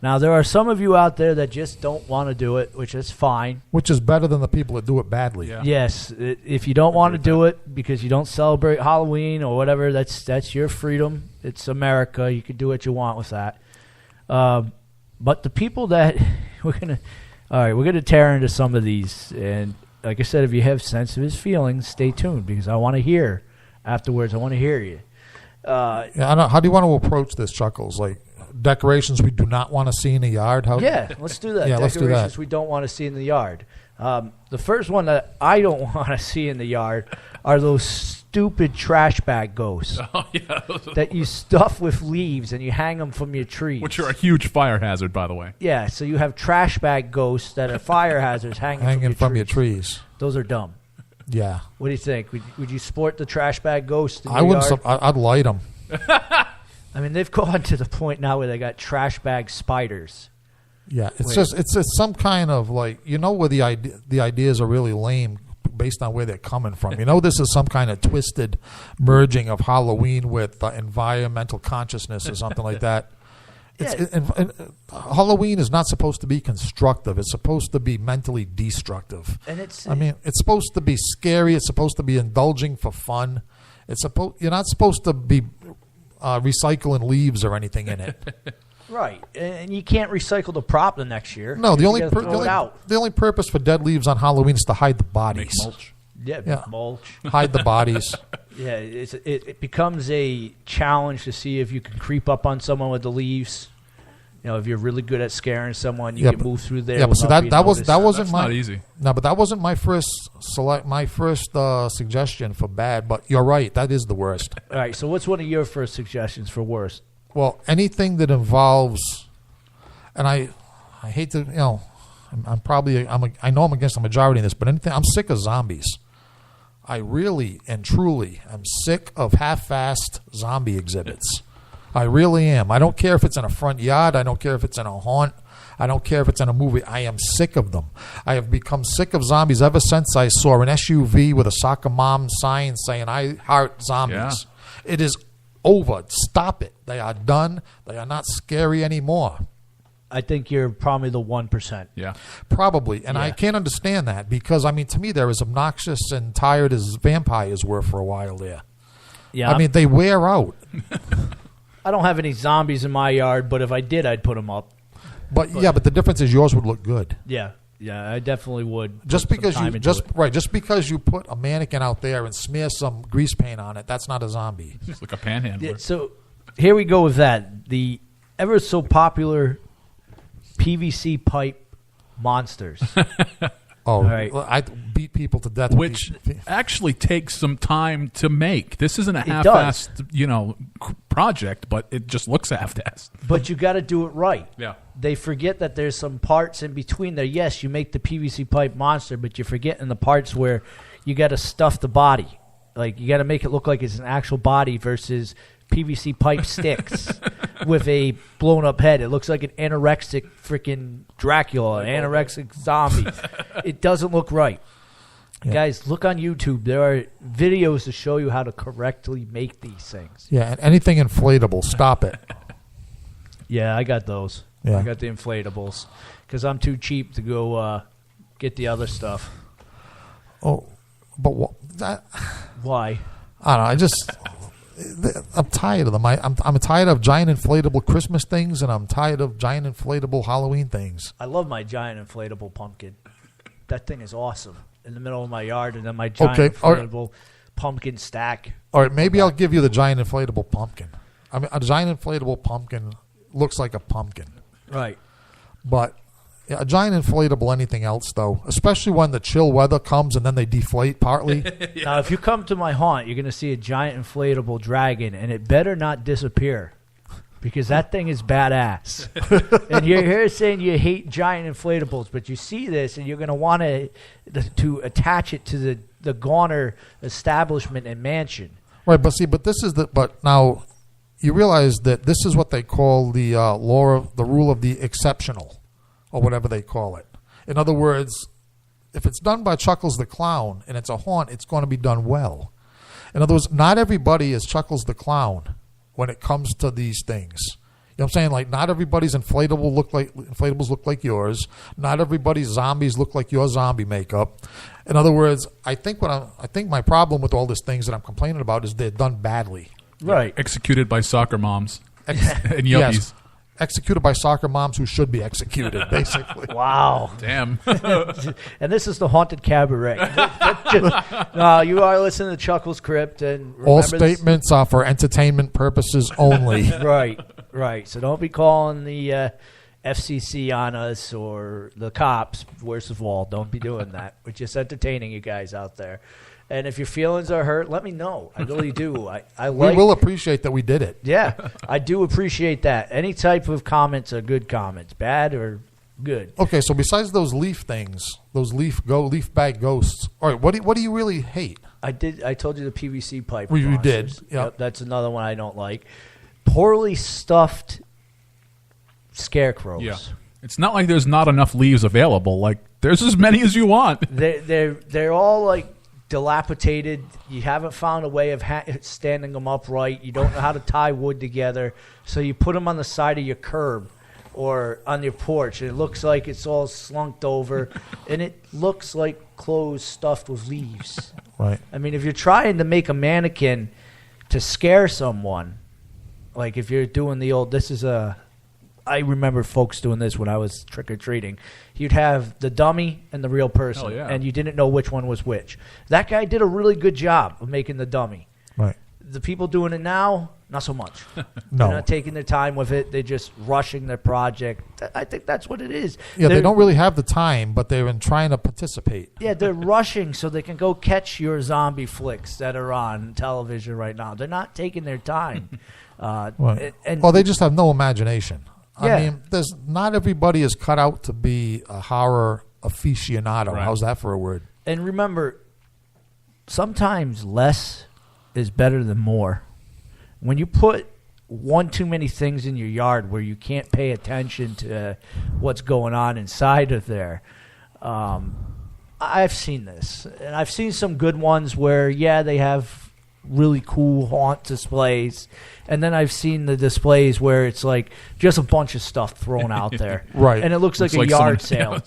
Now, there are some of you out there that just don't want to do it, which is fine. Which is better than the people that do it badly. Yeah. Yes. If you don't want to do it because you don't celebrate Halloween or whatever, that's your freedom. It's America. You can do what you want with that. But the people that we're gonna tear into some of these, and like I said, if you have sensitive feelings, stay tuned because I want to hear afterwards. I want to hear you. I know. How do you want to approach this, Chuckles? Like decorations we do not want to see in the yard? Let's do that. Yeah, let's do that. We don't want to see in the yard. The first one that I don't want to see in the yard are those stupid trash bag ghosts that you stuff with leaves and you hang them from your trees. Which are a huge fire hazard, by the way. Yeah, so you have trash bag ghosts that are fire hazards hanging from your trees. Those are dumb. Yeah. What do you think? Would you sport the trash bag ghost? I wouldn't. I'd light them. I mean, they've gone to the point now where they got trash bag spiders. Yeah, it's some kind of like where the ideas are really lame based on where they're coming from. This is some kind of twisted merging of Halloween with environmental consciousness or something like that. Halloween is not supposed to be constructive. It's supposed to be mentally destructive. And it's supposed to be scary. It's supposed to be indulging for fun. You're not supposed to be recycling leaves or anything in it. Right, and you can't recycle the prop the next year. No, the only purpose for dead leaves on Halloween is to hide the bodies. Make mulch. Yeah, mulch. Hide the bodies. Yeah, it becomes a challenge to see if you can creep up on someone with the leaves. If you're really good at scaring someone, you can move through there. Yeah, but see that wasn't not easy. No, but that wasn't my first suggestion for bad. But you're right, that is the worst. All right, so what's one of your first suggestions for worst? Well, anything that involves, and I hate to, I know I'm against the majority in this, but I'm sick of zombies. I really and truly am sick of half-assed zombie exhibits. I really am. I don't care if it's in a front yard. I don't care if it's in a haunt. I don't care if it's in a movie. I am sick of them. I have become sick of zombies ever since I saw an SUV with a soccer mom sign saying, "I heart zombies." Yeah. It is over. Stop it. They are done. They are not scary anymore. I think you're probably the 1%. Yeah. Probably. And I can't understand that because, to me, they're as obnoxious and tired as vampires were for a while there. Yeah. They wear out. I don't have any zombies in my yard, but if I did, I'd put them up. But the difference is yours would look good. Yeah. Yeah, I definitely would. Just because you put a mannequin out there and smear some grease paint on it, that's not a zombie. It's like a panhandler. Yeah, so here we go with that. The ever so popular PVC pipe monsters. Oh, right. I beat people to death. Which actually takes some time to make. This isn't a half-assed, project, but it just looks half-assed. But you got to do it right. Yeah. They forget that there's some parts in between there. Yes, you make the PVC pipe monster, but you're forgetting the parts where you got to stuff the body. Like, you got to make it look like it's an actual body versus PVC pipe sticks with a blown-up head. It looks like an anorexic freaking Dracula, an anorexic zombie. It doesn't look right. Yeah. Guys, look on YouTube. There are videos to show you how to correctly make these things. Yeah, and anything inflatable, stop it. Yeah, I got those. Yeah. I got the inflatables because I'm too cheap to go get the other stuff. Oh, but why? I don't know. I'm tired of them. I'm tired of giant inflatable Christmas things, and I'm tired of giant inflatable Halloween things. I love my giant inflatable pumpkin. That thing is awesome in the middle of my yard, and then my giant inflatable pumpkin stack. All right, maybe I'll give you the giant inflatable pumpkin. A giant inflatable pumpkin looks like a pumpkin. Right. But a giant inflatable anything else, though, especially when the chill weather comes and then they deflate partly. Yeah. Now, if you come to my haunt, you're going to see a giant inflatable dragon, and it better not disappear because that thing is badass. And you're here saying you hate giant inflatables, but you see this, and you're going to want to attach it to the Goner establishment and mansion. Right, but this is but now you realize that this is what they call the the rule of the exceptional, or whatever they call it. In other words, if it's done by Chuckles the Klown and it's a haunt, it's going to be done well. In other words, not everybody is Chuckles the Klown when it comes to these things. You know what I'm saying? Like, not everybody's inflatables look like yours. Not everybody's zombies look like your zombie makeup. In other words, I think my problem with all these things that I'm complaining about is they're done badly. Right. Executed by soccer moms and yuppies. Yes. executed by soccer moms who should be executed, basically. Wow. Damn. And this is the Haunted Cabaret. No, you are listening to Chuckles Crypt. And All statements are for entertainment purposes only. Right. So don't be calling the FCC on us or the cops. Worst of all, don't be doing that. We're just entertaining you guys out there. And if your feelings are hurt, let me know. I really do. I we will appreciate that we did it. Yeah, I do appreciate that. Any type of comments are good comments, bad or good. Okay, so besides those leaf things, those leaf bag ghosts. All right, what do you really hate? I told you the PVC pipe. You did. Yep, that's another one I don't like. Poorly stuffed scarecrows. Yeah. It's not like there's not enough leaves available. Like there's as many as you want. They're all like dilapidated. You haven't found a way of standing them upright. You don't know how to tie wood together, so you put them on the side of your curb or on your porch, and it looks like it's all slunked over, and it looks like clothes stuffed with leaves. Right. I mean, if you're trying to make a mannequin to scare someone, like if you're doing the old, I remember folks doing this when I was trick-or-treating. You'd have the dummy and the real person, and you didn't know which one was which. That guy did a really good job of making the dummy. Right. The people doing it now, not so much. No. They're not taking their time with it. They're just rushing their project. I think that's what it is. Yeah, they don't really have the time, but they've been trying to participate. Yeah, they're rushing so they can go catch your zombie flicks that are on television right now. They're not taking their time. Right. They just have no imagination. I mean, not everybody is cut out to be a horror aficionado. Right. How's that for a word? And remember, sometimes less is better than more. When you put one too many things in your yard where you can't pay attention to what's going on inside of there, I've seen this. And I've seen some good ones where, they have really cool haunt displays, and then I've seen the displays where it's like just a bunch of stuff thrown out there, right? And it looks like a yard sale.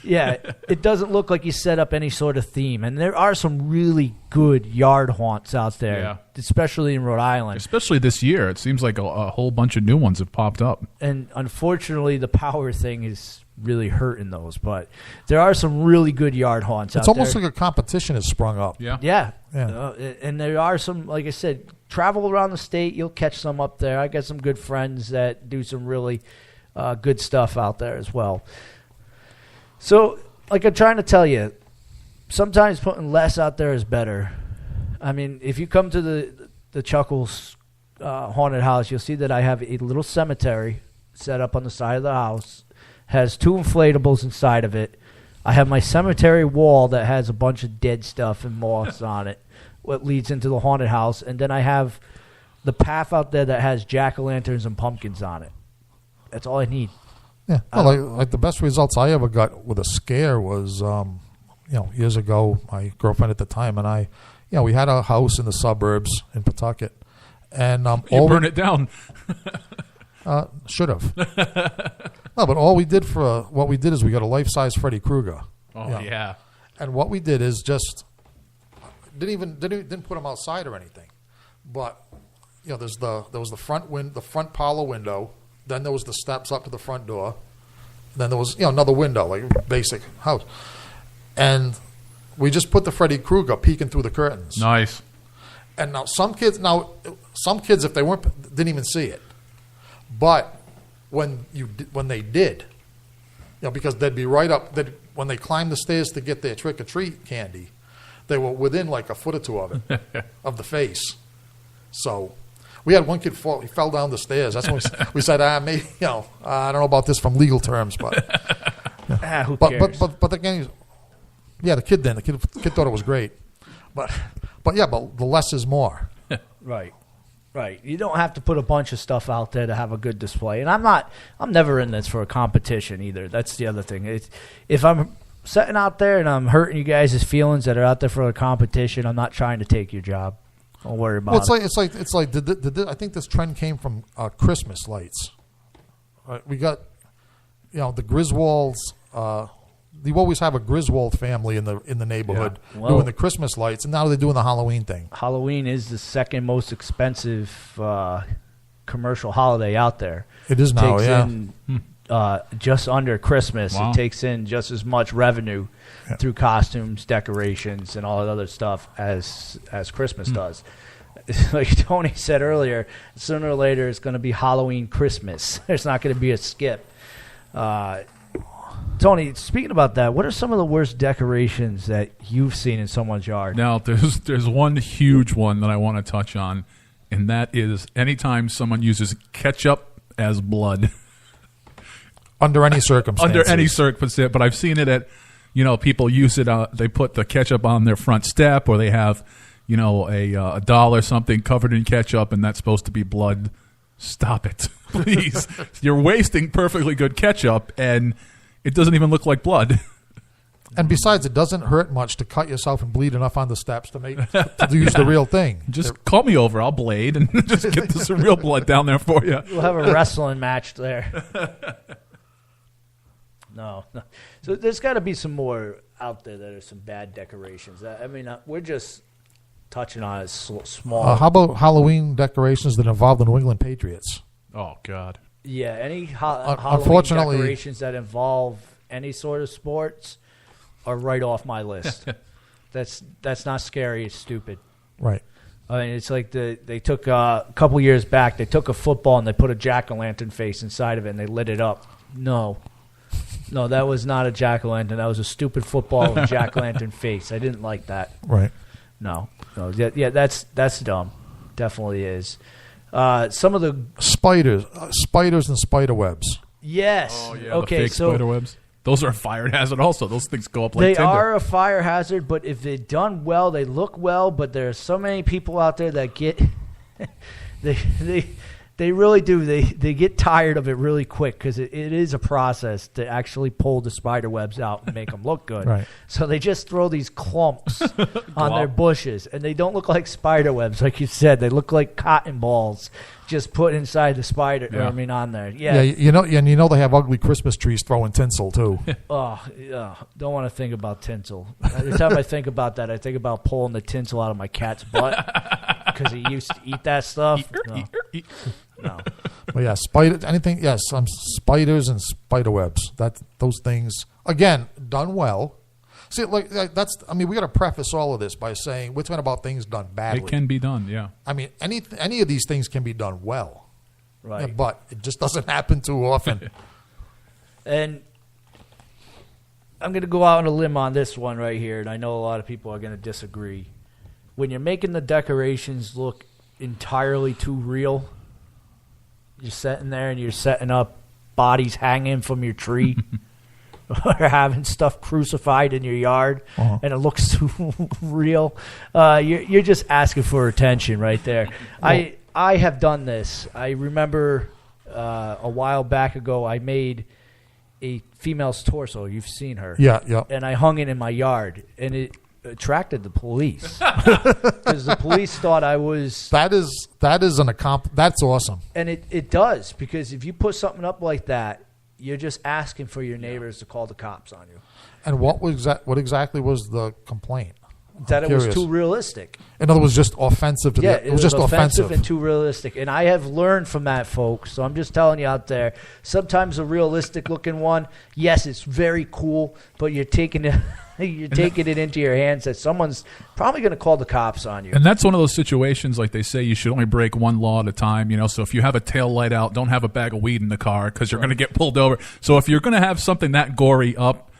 Yeah, it doesn't look like you set up any sort of theme. And there are some really good yard haunts out there, especially in Rhode Island. Especially this year, it seems like a whole bunch of new ones have popped up. And unfortunately, the power thing is really hurting those, but there are some really good yard haunts out there. It's almost like a competition has sprung up. Yeah. And there are some, like I said, travel around the state, you'll catch some up there. I got some good friends that do some really good stuff out there as well. So, like I'm trying to tell you, sometimes putting less out there is better. I mean, if you come to the Chuckles haunted house, you'll see that I have a little cemetery set up on the side of the house. Has 2 inflatables inside of it. I have my cemetery wall that has a bunch of dead stuff and moths on it, what leads into the haunted house. And then I have the path out there that has jack-o'-lanterns and pumpkins on it. That's all I need. Yeah, like the best results I ever got with a scare was, years ago, my girlfriend at the time and I, we had a house in the suburbs in Pawtucket. And you burn it down. Should have. No, but what we did is we got a life-size Freddy Krueger. Oh yeah. And what we did is just didn't put him outside or anything, but there was the front parlor window, then there was the steps up to the front door, then there was another window, like basic house, and we just put the Freddy Krueger peeking through the curtains. Nice. And now some kids if they didn't even see it. But when they did, because they'd be right up, when they climbed the stairs to get their trick-or-treat candy, they were within like a foot or two of it, of the face. So we had one kid fall, he fell down the stairs. That's when we said, maybe, I don't know about this from legal terms, but. Who cares? But again, the kid thought it was great. But the less is more. Right. You don't have to put a bunch of stuff out there to have a good display. And I'm never in this for a competition either. That's the other thing. If I'm sitting out there and I'm hurting you guys' feelings that are out there for a competition, I'm not trying to take your job. Don't worry about it. It's like I think this trend came from Christmas lights. We got, the Griswolds. You always have a Griswold family in the neighborhood doing the Christmas lights, and now they're doing the Halloween thing. Halloween is the second most expensive commercial holiday out there. It is now, takes yeah. in, just under Christmas. Wow. It takes in just as much revenue through costumes, decorations, and all that other stuff as Christmas does. Like Tony said earlier, sooner or later it's going to be Halloween Christmas. There's not going to be a skip. Tony, speaking about that, what are some of the worst decorations that you've seen in someone's yard? Now, there's one huge one that I want to touch on, and that is anytime someone uses ketchup as blood. Under any circumstances. Under any circumstance, but I've seen it at, people use it, they put the ketchup on their front step, or they have, a doll or something covered in ketchup, and that's supposed to be blood. Stop it, please. You're wasting perfectly good ketchup, and it doesn't even look like blood. And besides, it doesn't hurt much to cut yourself and bleed enough on the steps to use the real thing. Just call me over. I'll blade and just get some real blood down there for you. We'll have a wrestling match there. No. So there's got to be some more out there that are some bad decorations. I mean, we're just touching on a small. How about Halloween decorations that involve the New England Patriots? Oh, God. Yeah, any Halloween unfortunately, decorations that involve any sort of sports are right off my list. That's not scary. It's stupid. Right. I mean, it's like they took a couple years back. They took a football and they put a jack-o'-lantern face inside of it and they lit it up. No, that was not a jack-o'-lantern. That was a stupid football with a jack-o'-lantern face. I didn't like that. Right. No. Yeah, that's dumb. Definitely is. Some of the spiders and spider webs. Yes. Oh yeah. Okay. The fake spider webs. Those are a fire hazard. Also, those things go up like they tinder. are a fire hazard, but if they're done well, they look well. But there are so many people out there that get they really do. They get tired of it really quick because it is a process to actually pull the spider webs out and make them look good. Right. So they just throw these clumps on their bushes, and they don't look like spider webs, like you said. They look like cotton balls just put inside the spider. Yeah. On there. Yeah. And they have ugly Christmas trees throwing tinsel too. Don't want to think about tinsel. Every time I think about that, I think about pulling the tinsel out of my cat's butt because he used to eat that stuff. No. But yeah, some spiders and spider webs. Those things again done well. See, we got to preface all of this by saying we're talking about things done badly. It can be done, yeah. I mean, any of these things can be done well, right? Yeah, but it just doesn't happen too often. And I'm going to go out on a limb on this one right here, and I know a lot of people are going to disagree. When you're making the decorations look entirely too real, you're sitting there and you're setting up bodies hanging from your tree or having stuff crucified in your yard and it looks too real, you're just asking for attention right there. Well, I have done this. I remember a while back ago I made a female's torso. You've seen her. Yeah. And I hung it in my yard, and it attracted the police because the police thought I was. That is that's awesome. And it does, because if you put something up like that, you're just asking for your neighbors to call the cops on you. And what exactly was the complaint? That it was too realistic. In other words, just offensive to it was just offensive and too realistic. And I have learned from that, folks. So I'm just telling you out there, sometimes a realistic looking one, yes, it's very cool, but you're taking it into your hands that someone's probably going to call the cops on you. And that's one of those situations, like they say, you should only break one law at a time. So if you have a tail light out, don't have a bag of weed in the car because you're going to get pulled over. So if you're going to have something that gory up,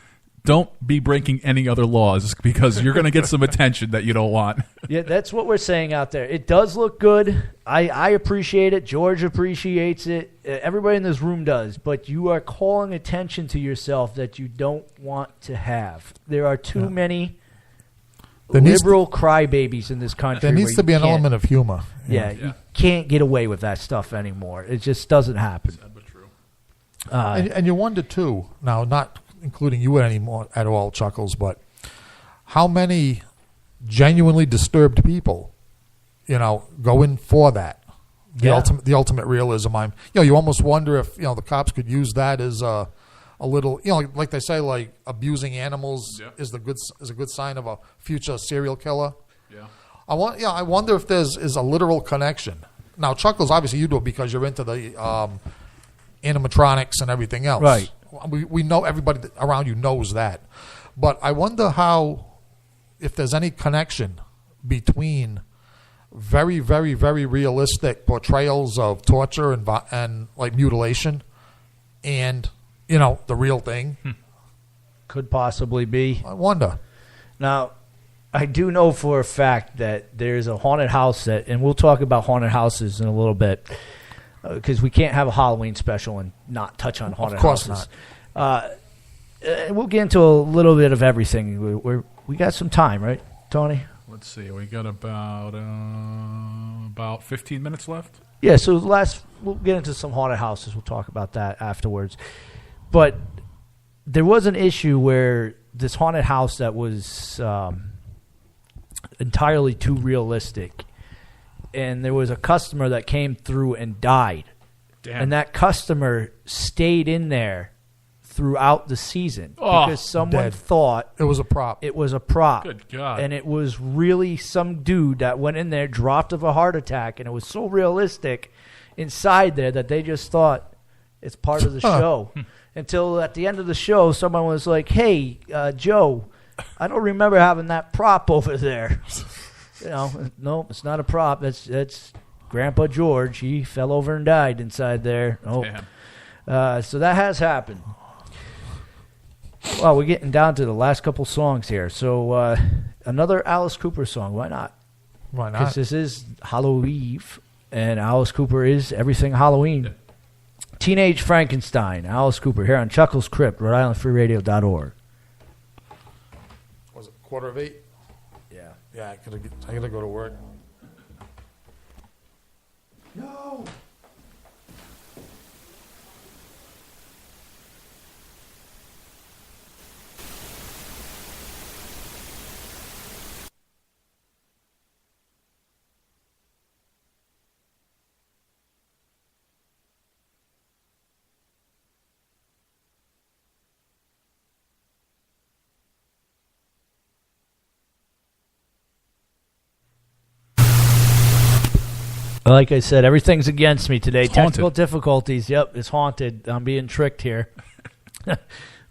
don't be breaking any other laws because you're going to get some attention that you don't want. Yeah, that's what we're saying out there. It does look good. I appreciate it. George appreciates it. Everybody in this room does. But you are calling attention to yourself that you don't want to have. There are too many liberal crybabies in this country. There needs to be an element of humor. Yeah, you can't get away with that stuff anymore. It just doesn't happen. Sad but true. And you wonder, too, now not including you anymore at all, Chuckles, but how many genuinely disturbed people, go in for that? The ultimate realism. You almost wonder if the cops could use that as a little, like they say, like abusing animals is a good sign of a future serial killer. Yeah. I wonder if there's a literal connection Now, Chuckles, obviously you do it because you're into the animatronics and everything else. Right. We know everybody around you knows that. But I wonder if there's any connection between very, very, very realistic portrayals of torture and like mutilation and, the real thing. Could possibly be. I wonder. Now, I do know for a fact that there's a haunted house and we'll talk about haunted houses in a little bit, because we can't have a Halloween special and not touch on haunted houses. Of course not. We'll get into a little bit of everything. We got some time, right, Tony? Let's see. We got about 15 minutes left. Yeah, so we'll get into some haunted houses. We'll talk about that afterwards. But there was an issue where this haunted house that was entirely too realistic, and there was a customer that came through and died. Damn. And that customer stayed in there throughout the season because someone thought it was a prop. It was a prop. Good God. And it was really some dude that went in there, dropped of a heart attack, and it was so realistic inside there that they just thought it's part of the show. Until at the end of the show, someone was like, "Hey, Joe, I don't remember having that prop over there." No, it's not a prop. That's Grandpa George. He fell over and died inside there. Oh, so that has happened. Well, we're getting down to the last couple songs here. So another Alice Cooper song. Why not? Why not? Because this is Halloween Eve, and Alice Cooper is everything Halloween. Yeah. Teenage Frankenstein, Alice Cooper, here on Chuckles Crypt, Rhode-IslandFreeRadio.org. Was it 7:45? Yeah. Yeah, I gotta go to work. No. Like I said, everything's against me today. It's haunted. Technical difficulties. Yep, it's haunted. I'm being tricked here.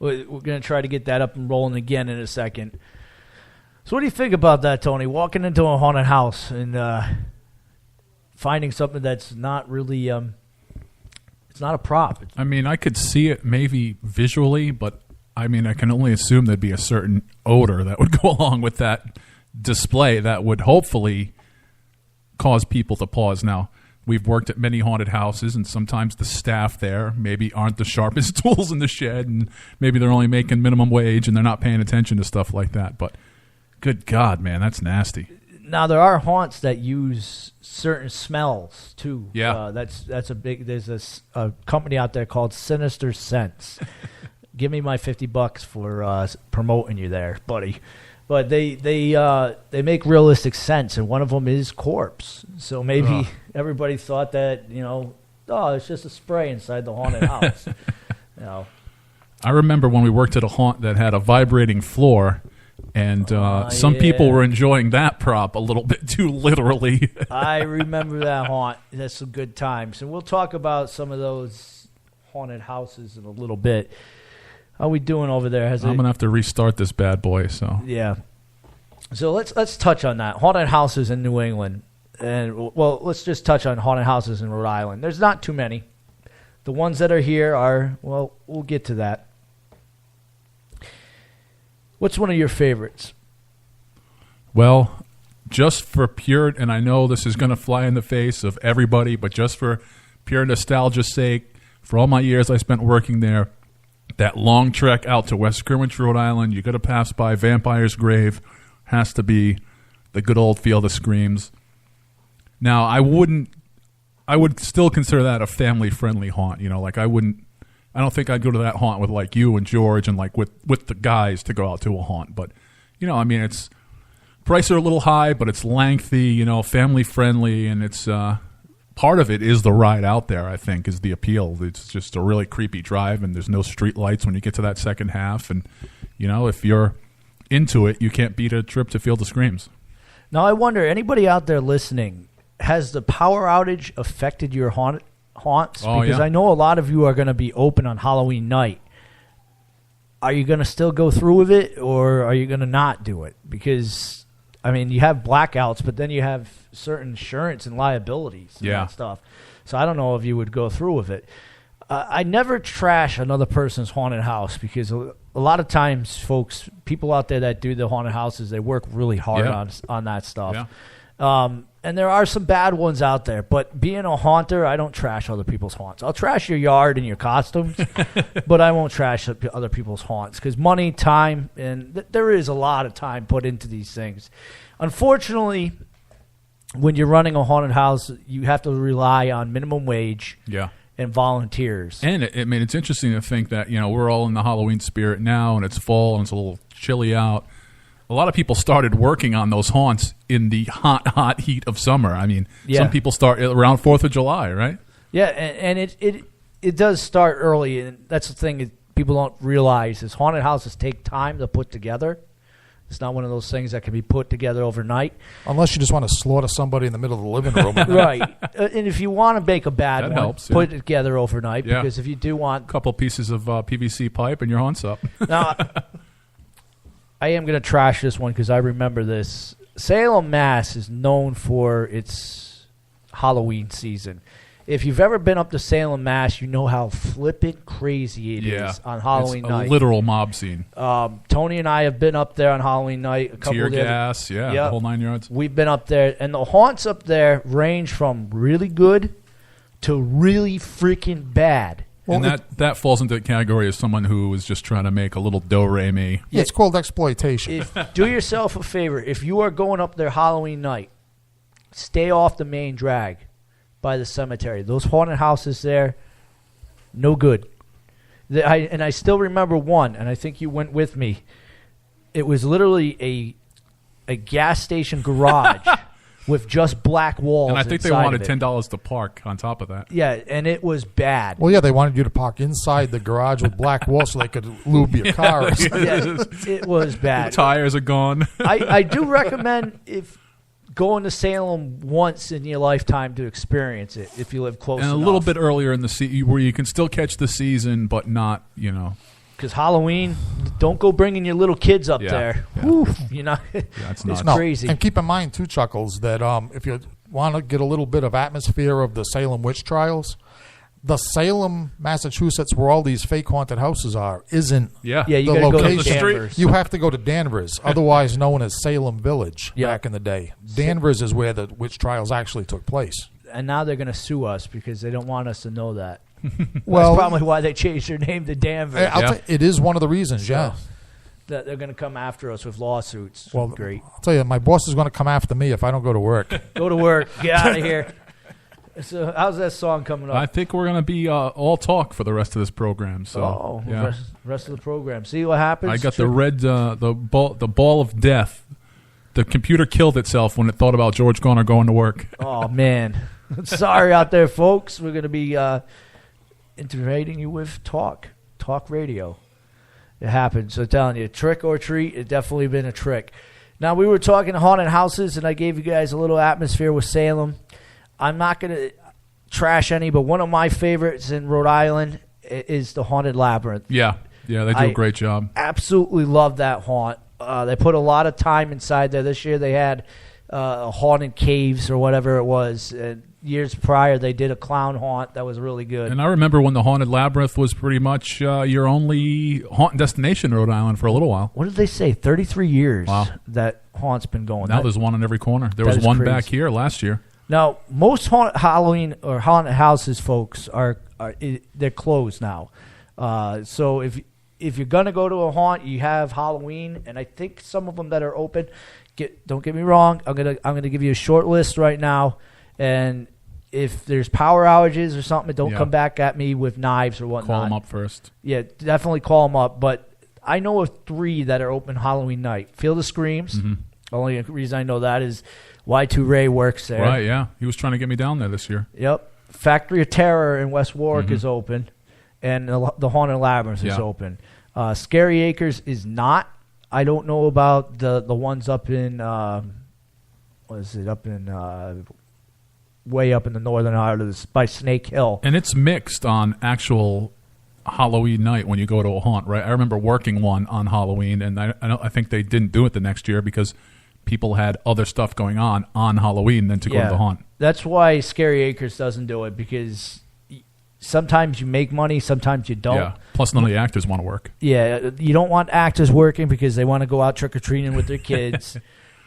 We're going to try to get that up and rolling again in a second. So what do you think about that, Tony? Walking into a haunted house and finding something that's not really it's not a prop. I mean, I could see it maybe visually, but I mean, I can only assume there'd be a certain odor that would go along with that display that would hopefully cause people to pause. Now, we've worked at many haunted houses, and sometimes the staff there maybe aren't the sharpest tools in the shed, and maybe they're only making minimum wage, and they're not paying attention to stuff like that. But good God, man, that's nasty. Now, there are haunts that use certain smells, too. Yeah. That's a big... There's a company out there called Sinister Scents. Give me my $50 for promoting you there, buddy. But they make realistic sense, and one of them is corpse. So maybe everybody thought that, it's just a spray inside the haunted house. I remember when we worked at a haunt that had a vibrating floor, and some people were enjoying that prop a little bit too literally. I remember that haunt. That's some good times. And we'll talk about some of those haunted houses in a little bit. How we doing over there? I'm going to have to restart this bad boy. So yeah. So let's touch on that. Haunted houses in New England. And, well, let's just touch on haunted houses in Rhode Island. There's not too many. The ones that are here are, well, we'll get to that. What's one of your favorites? Well, just for pure, and I know this is going to fly in the face of everybody, but just for pure nostalgia's sake, for all my years I spent working there, that long trek out to West Greenwich, Rhode Island, you got to pass by Vampire's Grave, has to be the good old Field of Screams. Now, I would still consider that a family-friendly haunt. I don't think I'd go to that haunt with like you and George and like with the guys to go out to a haunt. But, it's prices are a little high, but it's lengthy, family-friendly, and it's part of it is the ride out there, I think, is the appeal. It's just a really creepy drive, and there's no street lights when you get to that second half. And, if you're into it, you can't beat a trip to Field of Screams. Now, I wonder, anybody out there listening, has the power outage affected your haunts? Oh, because yeah. I know a lot of you are going to be open on Halloween night. Are you going to still go through with it, or are you going to not do it? Because, I mean, you have blackouts, but then you have certain insurance and liabilities and that stuff. So I don't know if you would go through with it. I never trash another person's haunted house because a lot of times, folks, people out there that do the haunted houses, they work really hard on that stuff. Yeah. And there are some bad ones out there, but being a haunter, I don't trash other people's haunts. I'll trash your yard and your costumes, but I won't trash other people's haunts because money, time, and there is a lot of time put into these things. Unfortunately, when you're running a haunted house, you have to rely on minimum wage and volunteers. And I mean, it's interesting to think that, you know, we're all in the Halloween spirit now, and it's fall, and it's a little chilly out. A lot of people started working on those haunts in the hot heat of summer. I mean, some people start around 4th of July, right? Yeah, and it does start early, and that's the thing that people don't realize is haunted houses take time to put together. It's not one of those things that can be put together overnight. Unless you just want to slaughter somebody in the middle of the living room. Right. And if you want to make a bad one, helps, put it together overnight, because if you do want... a couple pieces of PVC pipe and your haunts up. Now, I am going to trash this one because I remember this. Salem, Mass. is known for its Halloween season. If you've ever been up to Salem, Mass., you know how flippin' crazy it is on Halloween night. It's a literal mob scene. Tony and I have been up there on Halloween night. Tear gas, the whole 9 yards. We've been up there, and the haunts up there range from really good to really freaking bad. Well, and that falls into the category of someone who is just trying to make a little do-re-mi. Yeah, it's called exploitation. Do yourself a favor. If you are going up there Halloween night, stay off the main drag by the cemetery. Those haunted houses there, no good. I still remember one, and I think you went with me. It was literally a gas station garage with just black walls. And I think they wanted $10 to park on top of that. Yeah, and it was bad. Well, yeah, they wanted you to park inside the garage with black walls so they could lube your car. It was bad. The tires are gone. I do recommend going to Salem once in your lifetime to experience it if you live close enough. And a little bit earlier in the season where you can still catch the season, but not, you know. Because Halloween, don't go bringing your little kids up there. Yeah. Woo, you know, it's crazy. And keep in mind, too, Chuckles, that if you want to get a little bit of atmosphere of the Salem witch trials, the Salem, Massachusetts, where all these fake haunted houses are, isn't you the gotta location. go to Danvers. You have to go to Danvers, otherwise known as Salem Village back in the day. Danvers is where the witch trials actually took place. And now they're going to sue us because they don't want us to know that. Well, that's probably why they changed their name to Danvers. It is one of the reasons, that they're going to come after us with lawsuits. Well, great. I'll tell you, my boss is going to come after me if I don't go to work. Go to work. Get out of here. So how's that song coming up? I think we're going to be all talk for the rest of this program. So, rest of the program. See what happens. I got the red, the ball of death. The computer killed itself when it thought about George Garner going to work. Oh man, sorry out there, folks. We're going to be integrating you with talk radio. It happens. So I'm telling you, trick or treat. It's definitely been a trick. Now we were talking haunted houses, and I gave you guys a little atmosphere with Salem. I'm not going to trash any, but one of my favorites in Rhode Island is the Haunted Labyrinth. Yeah, they do a great job. Absolutely love that haunt. They put a lot of time inside there. This year they had haunted caves or whatever it was. Years prior, they did a clown haunt that was really good. And I remember when the Haunted Labyrinth was pretty much your only haunt destination in Rhode Island for a little while. What did they say? 33 years that haunt's been going. Now there's one on every corner. There was one back here last year. Now, most Halloween or haunted houses, folks, they're closed now. So if you're gonna go to a haunt, you have Halloween, and I think some of them that are open. Don't get me wrong. I'm gonna give you a short list right now, and if there's power outages or something, don't come back at me with knives or whatnot. Call them up first. Yeah, definitely call them up. But I know of 3 that are open Halloween night. Field of Screams. Mm-hmm. The only reason I know that is Y2 Ray works there. Right, yeah. He was trying to get me down there this year. Yep. Factory of Terror in West Warwick is open, and the Haunted Labyrinth is open. Scary Acres is not. I don't know about the ones up in what is it, up in way up in the northern part of this by Snake Hill. And it's mixed on actual Halloween night when you go to a haunt, right? I remember working one on Halloween, and I think they didn't do it the next year because people had other stuff going on Halloween than to go to the haunt. That's why Scary Acres doesn't do it, because sometimes you make money, sometimes you don't. Yeah. Plus, none of the actors want to work. Yeah, you don't want actors working because they want to go out trick-or-treating with their kids.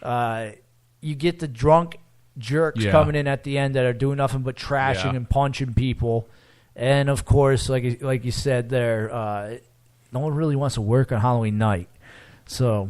You get the drunk jerks coming in at the end that are doing nothing but trashing and punching people. And, of course, like you said there, no one really wants to work on Halloween night. So,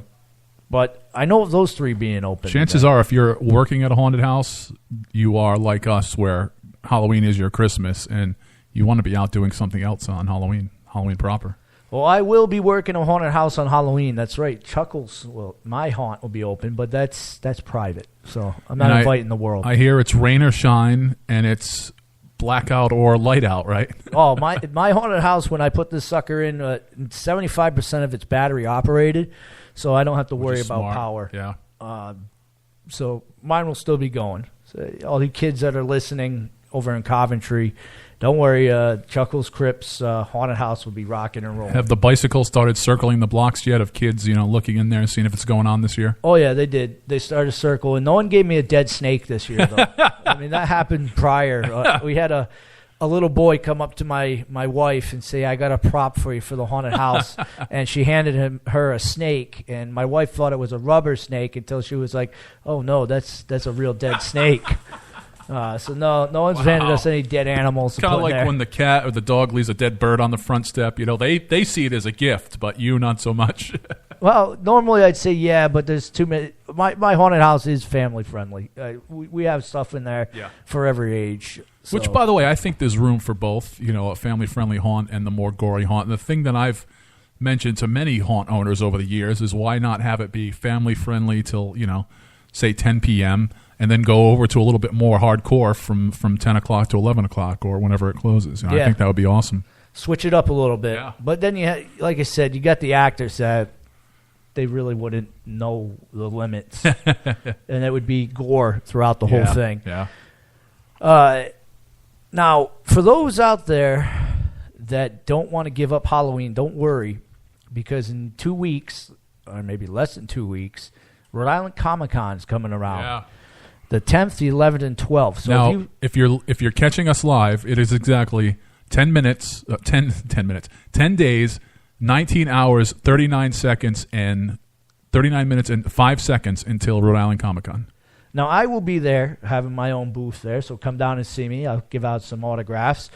but I know of those three being open. Chances are, if you're working at a haunted house, you are like us, where Halloween is your Christmas, and you want to be out doing something else on Halloween proper. Well, I will be working a haunted house on Halloween. That's right. Chuckles, my haunt will be open, but that's private. So I'm not inviting the world. I hear it's rain or shine, and it's blackout or light out, right? Oh, my haunted house, when I put this sucker in, 75% of it's battery operated, so I don't have to worry about power. Yeah. So mine will still be going. So all the kids that are listening over in Coventry, don't worry, Chuckles Crypt's haunted house will be rocking and rolling. Have the bicycles started circling the blocks yet of kids, looking in there and seeing if it's going on this year? Oh, yeah, they did. They started a circle, and no one gave me a dead snake this year, though. I mean, that happened prior. We had a little boy come up to my wife and say, I got a prop for you for the haunted house. And she handed her a snake, and my wife thought it was a rubber snake until she was like, oh, no, that's a real dead snake. So no one's handed us any dead animals. Kind of like there. when the cat or the dog leaves a dead bird on the front step. They see it as a gift, but you not so much. Well, normally I'd say yeah, but there's too many. My haunted house is family friendly. We have stuff in there for every age. So. Which, by the way, I think there's room for both. A family friendly haunt and the more gory haunt. And the thing that I've mentioned to many haunt owners over the years is why not have it be family friendly till say 10 p.m. and then go over to a little bit more hardcore from 10 o'clock to 11 o'clock or whenever it closes. I think that would be awesome. Switch it up a little bit. Yeah. But then, like I said, you got the actors that they really wouldn't know the limits. And it would be gore throughout the whole thing. Yeah. Now, for those out there that don't want to give up Halloween, don't worry, because in 2 weeks, or maybe less than 2 weeks, Rhode Island Comic-Con is coming around. Yeah. The 10th, the 11th, and 12th. So now, if you're catching us live, it is exactly 10 minutes, 10 days, 19 hours, 39 seconds, and 39 minutes and 5 seconds until Rhode Island Comic-Con. Now, I will be there, having my own booth there, so come down and see me. I'll give out some autographs.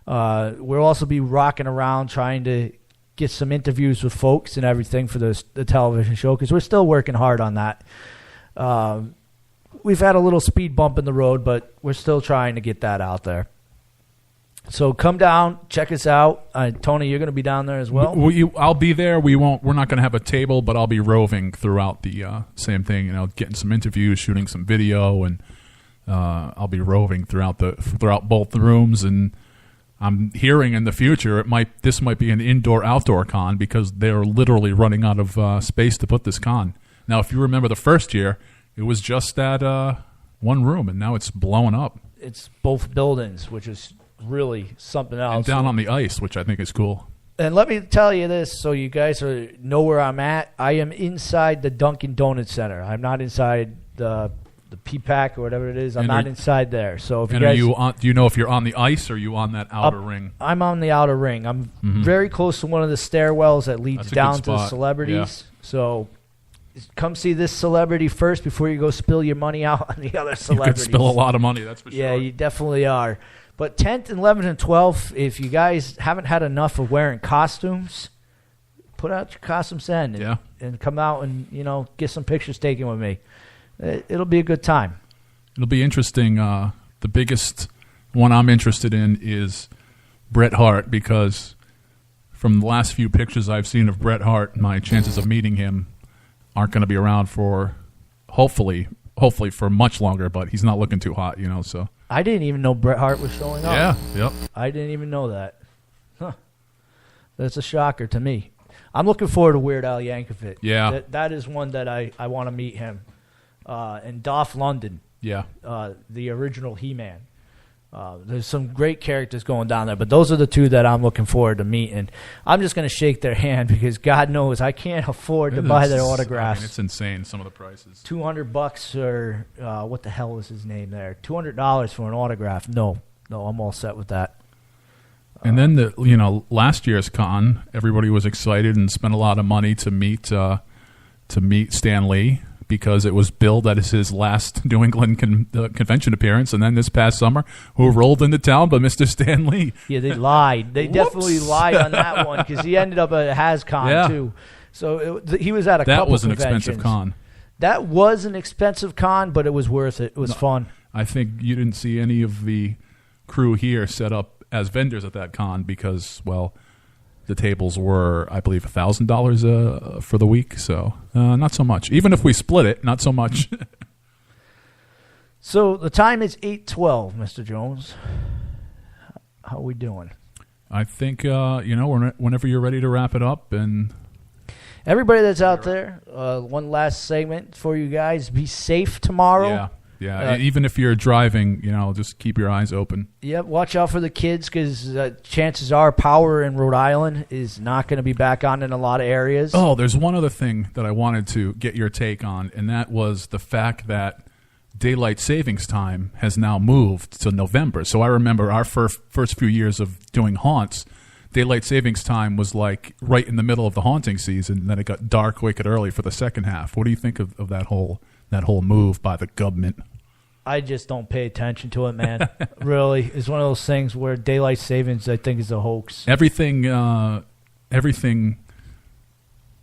We'll also be rocking around trying to get some interviews with folks and everything for the television show, because we're still working hard on that. We've had a little speed bump in the road, but we're still trying to get that out there. So come down, check us out. Tony, you're going to be down there as well? I'll be there. We're not going to have a table, but I'll be roving throughout the same thing. Getting some interviews, shooting some video, and I'll be roving throughout both the rooms. And I'm hearing in the future this might be an indoor-outdoor con because they're literally running out of space to put this con. Now, if you remember the first year, it was just that one room, and now it's blowing up. It's both buildings, which is really something else. And down on the ice, which I think is cool. And let me tell you this, so you guys know where I'm at. I am inside the Dunkin' Donuts Center. I'm not inside the P-Pack or whatever it is. I'm not inside there. So if you guys, do you know if you're on the ice or are you on that outer ring? I'm on the outer ring. I'm very close to one of the stairwells that leads down to the celebrities. Yeah. So come see this celebrity first before you go spill your money out on the other celebrities. You could spill a lot of money, that's for sure. Yeah, you definitely are. But 10th, 11th, and 12th, if you guys haven't had enough of wearing costumes, put out your costumes then and come out and, get some pictures taken with me. It'll be a good time. It'll be interesting. The biggest one I'm interested in is Bret Hart, because from the last few pictures I've seen of Bret Hart, my chances of meeting him aren't going to be around for hopefully for much longer, but he's not looking too hot, so. I didn't even know Bret Hart was showing up. Yeah, yep. I didn't even know that. Huh. That's a shocker to me. I'm looking forward to Weird Al Yankovic. Yeah. That is one that I want to meet him. And Dolph Lundgren. Yeah. The original He-Man. There's some great characters going down there, but those are the two that I'm looking forward to meeting. I'm just going to shake their hand because God knows I can't afford to buy their autographs. I mean, it's insane, some of the prices. $200 or what the hell is his name there? $200 for an autograph. No, I'm all set with that. And then last year's con, everybody was excited and spent a lot of money to meet Stan Lee, because it was billed that is his last New England convention appearance. And then this past summer, who rolled into town but Mr. Stan Lee? Yeah, they lied. They definitely lied on that one, because he ended up at HasCon, too. So he was at a couple That was an conventions. expensive con. That was an expensive con, but it was worth it. It was fun. I think you didn't see any of the crew here set up as vendors at that con because, well, the tables were, I believe, $1,000 for the week, so not so much. Even if we split it, not so much. So the time is 8:12, Mr. Jones. How are we doing? I think whenever you're ready to wrap it up, and everybody that's out there, one last segment for you guys. Be safe tomorrow. Yeah. Even if you're driving, just keep your eyes open. Yep, watch out for the kids, because chances are power in Rhode Island is not going to be back on in a lot of areas. Oh, there's one other thing that I wanted to get your take on, and that was the fact that daylight savings time has now moved to November. So I remember our first few years of doing haunts, daylight savings time was like right in the middle of the haunting season, and then it got dark wicked early for the second half. What do you think of that whole move by the government? I just don't pay attention to it, man. Really, it's one of those things where daylight savings, I think, is a hoax. Everything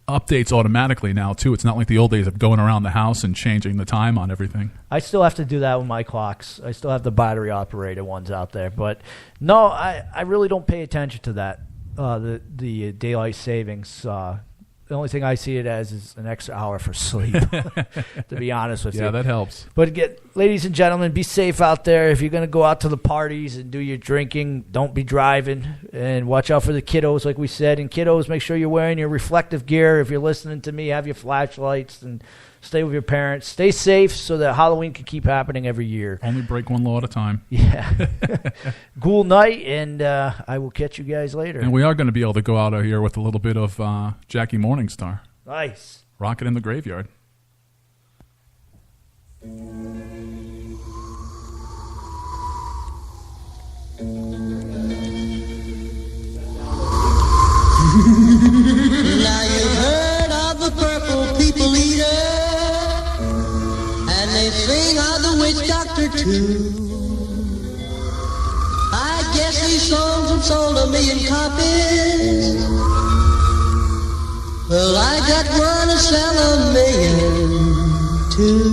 updates automatically now too. It's not like the old days of going around the house and changing the time on everything. I still have to do that with my clocks. I still have the battery operated ones out there, but no, I really don't pay attention to that. The daylight savings. The only thing I see it as is an extra hour for sleep, to be honest with you. Yeah, that helps. But ladies and gentlemen, be safe out there. If you're going to go out to the parties and do your drinking, don't be driving. And watch out for the kiddos, like we said. And kiddos, make sure you're wearing your reflective gear. If you're listening to me, have your flashlights and stay with your parents. Stay safe so that Halloween can keep happening every year. Only break one law at a time. Yeah. Cool night, and I will catch you guys later. And we are going to be able to go out of here with a little bit of Jackie Morningstar. Nice. Rocket in the Graveyard. Now you've heard of the purple people eater, and they sing of the witch doctor too. I guess these songs have sold 1 million copies. Well, I got one to sell 1 million too.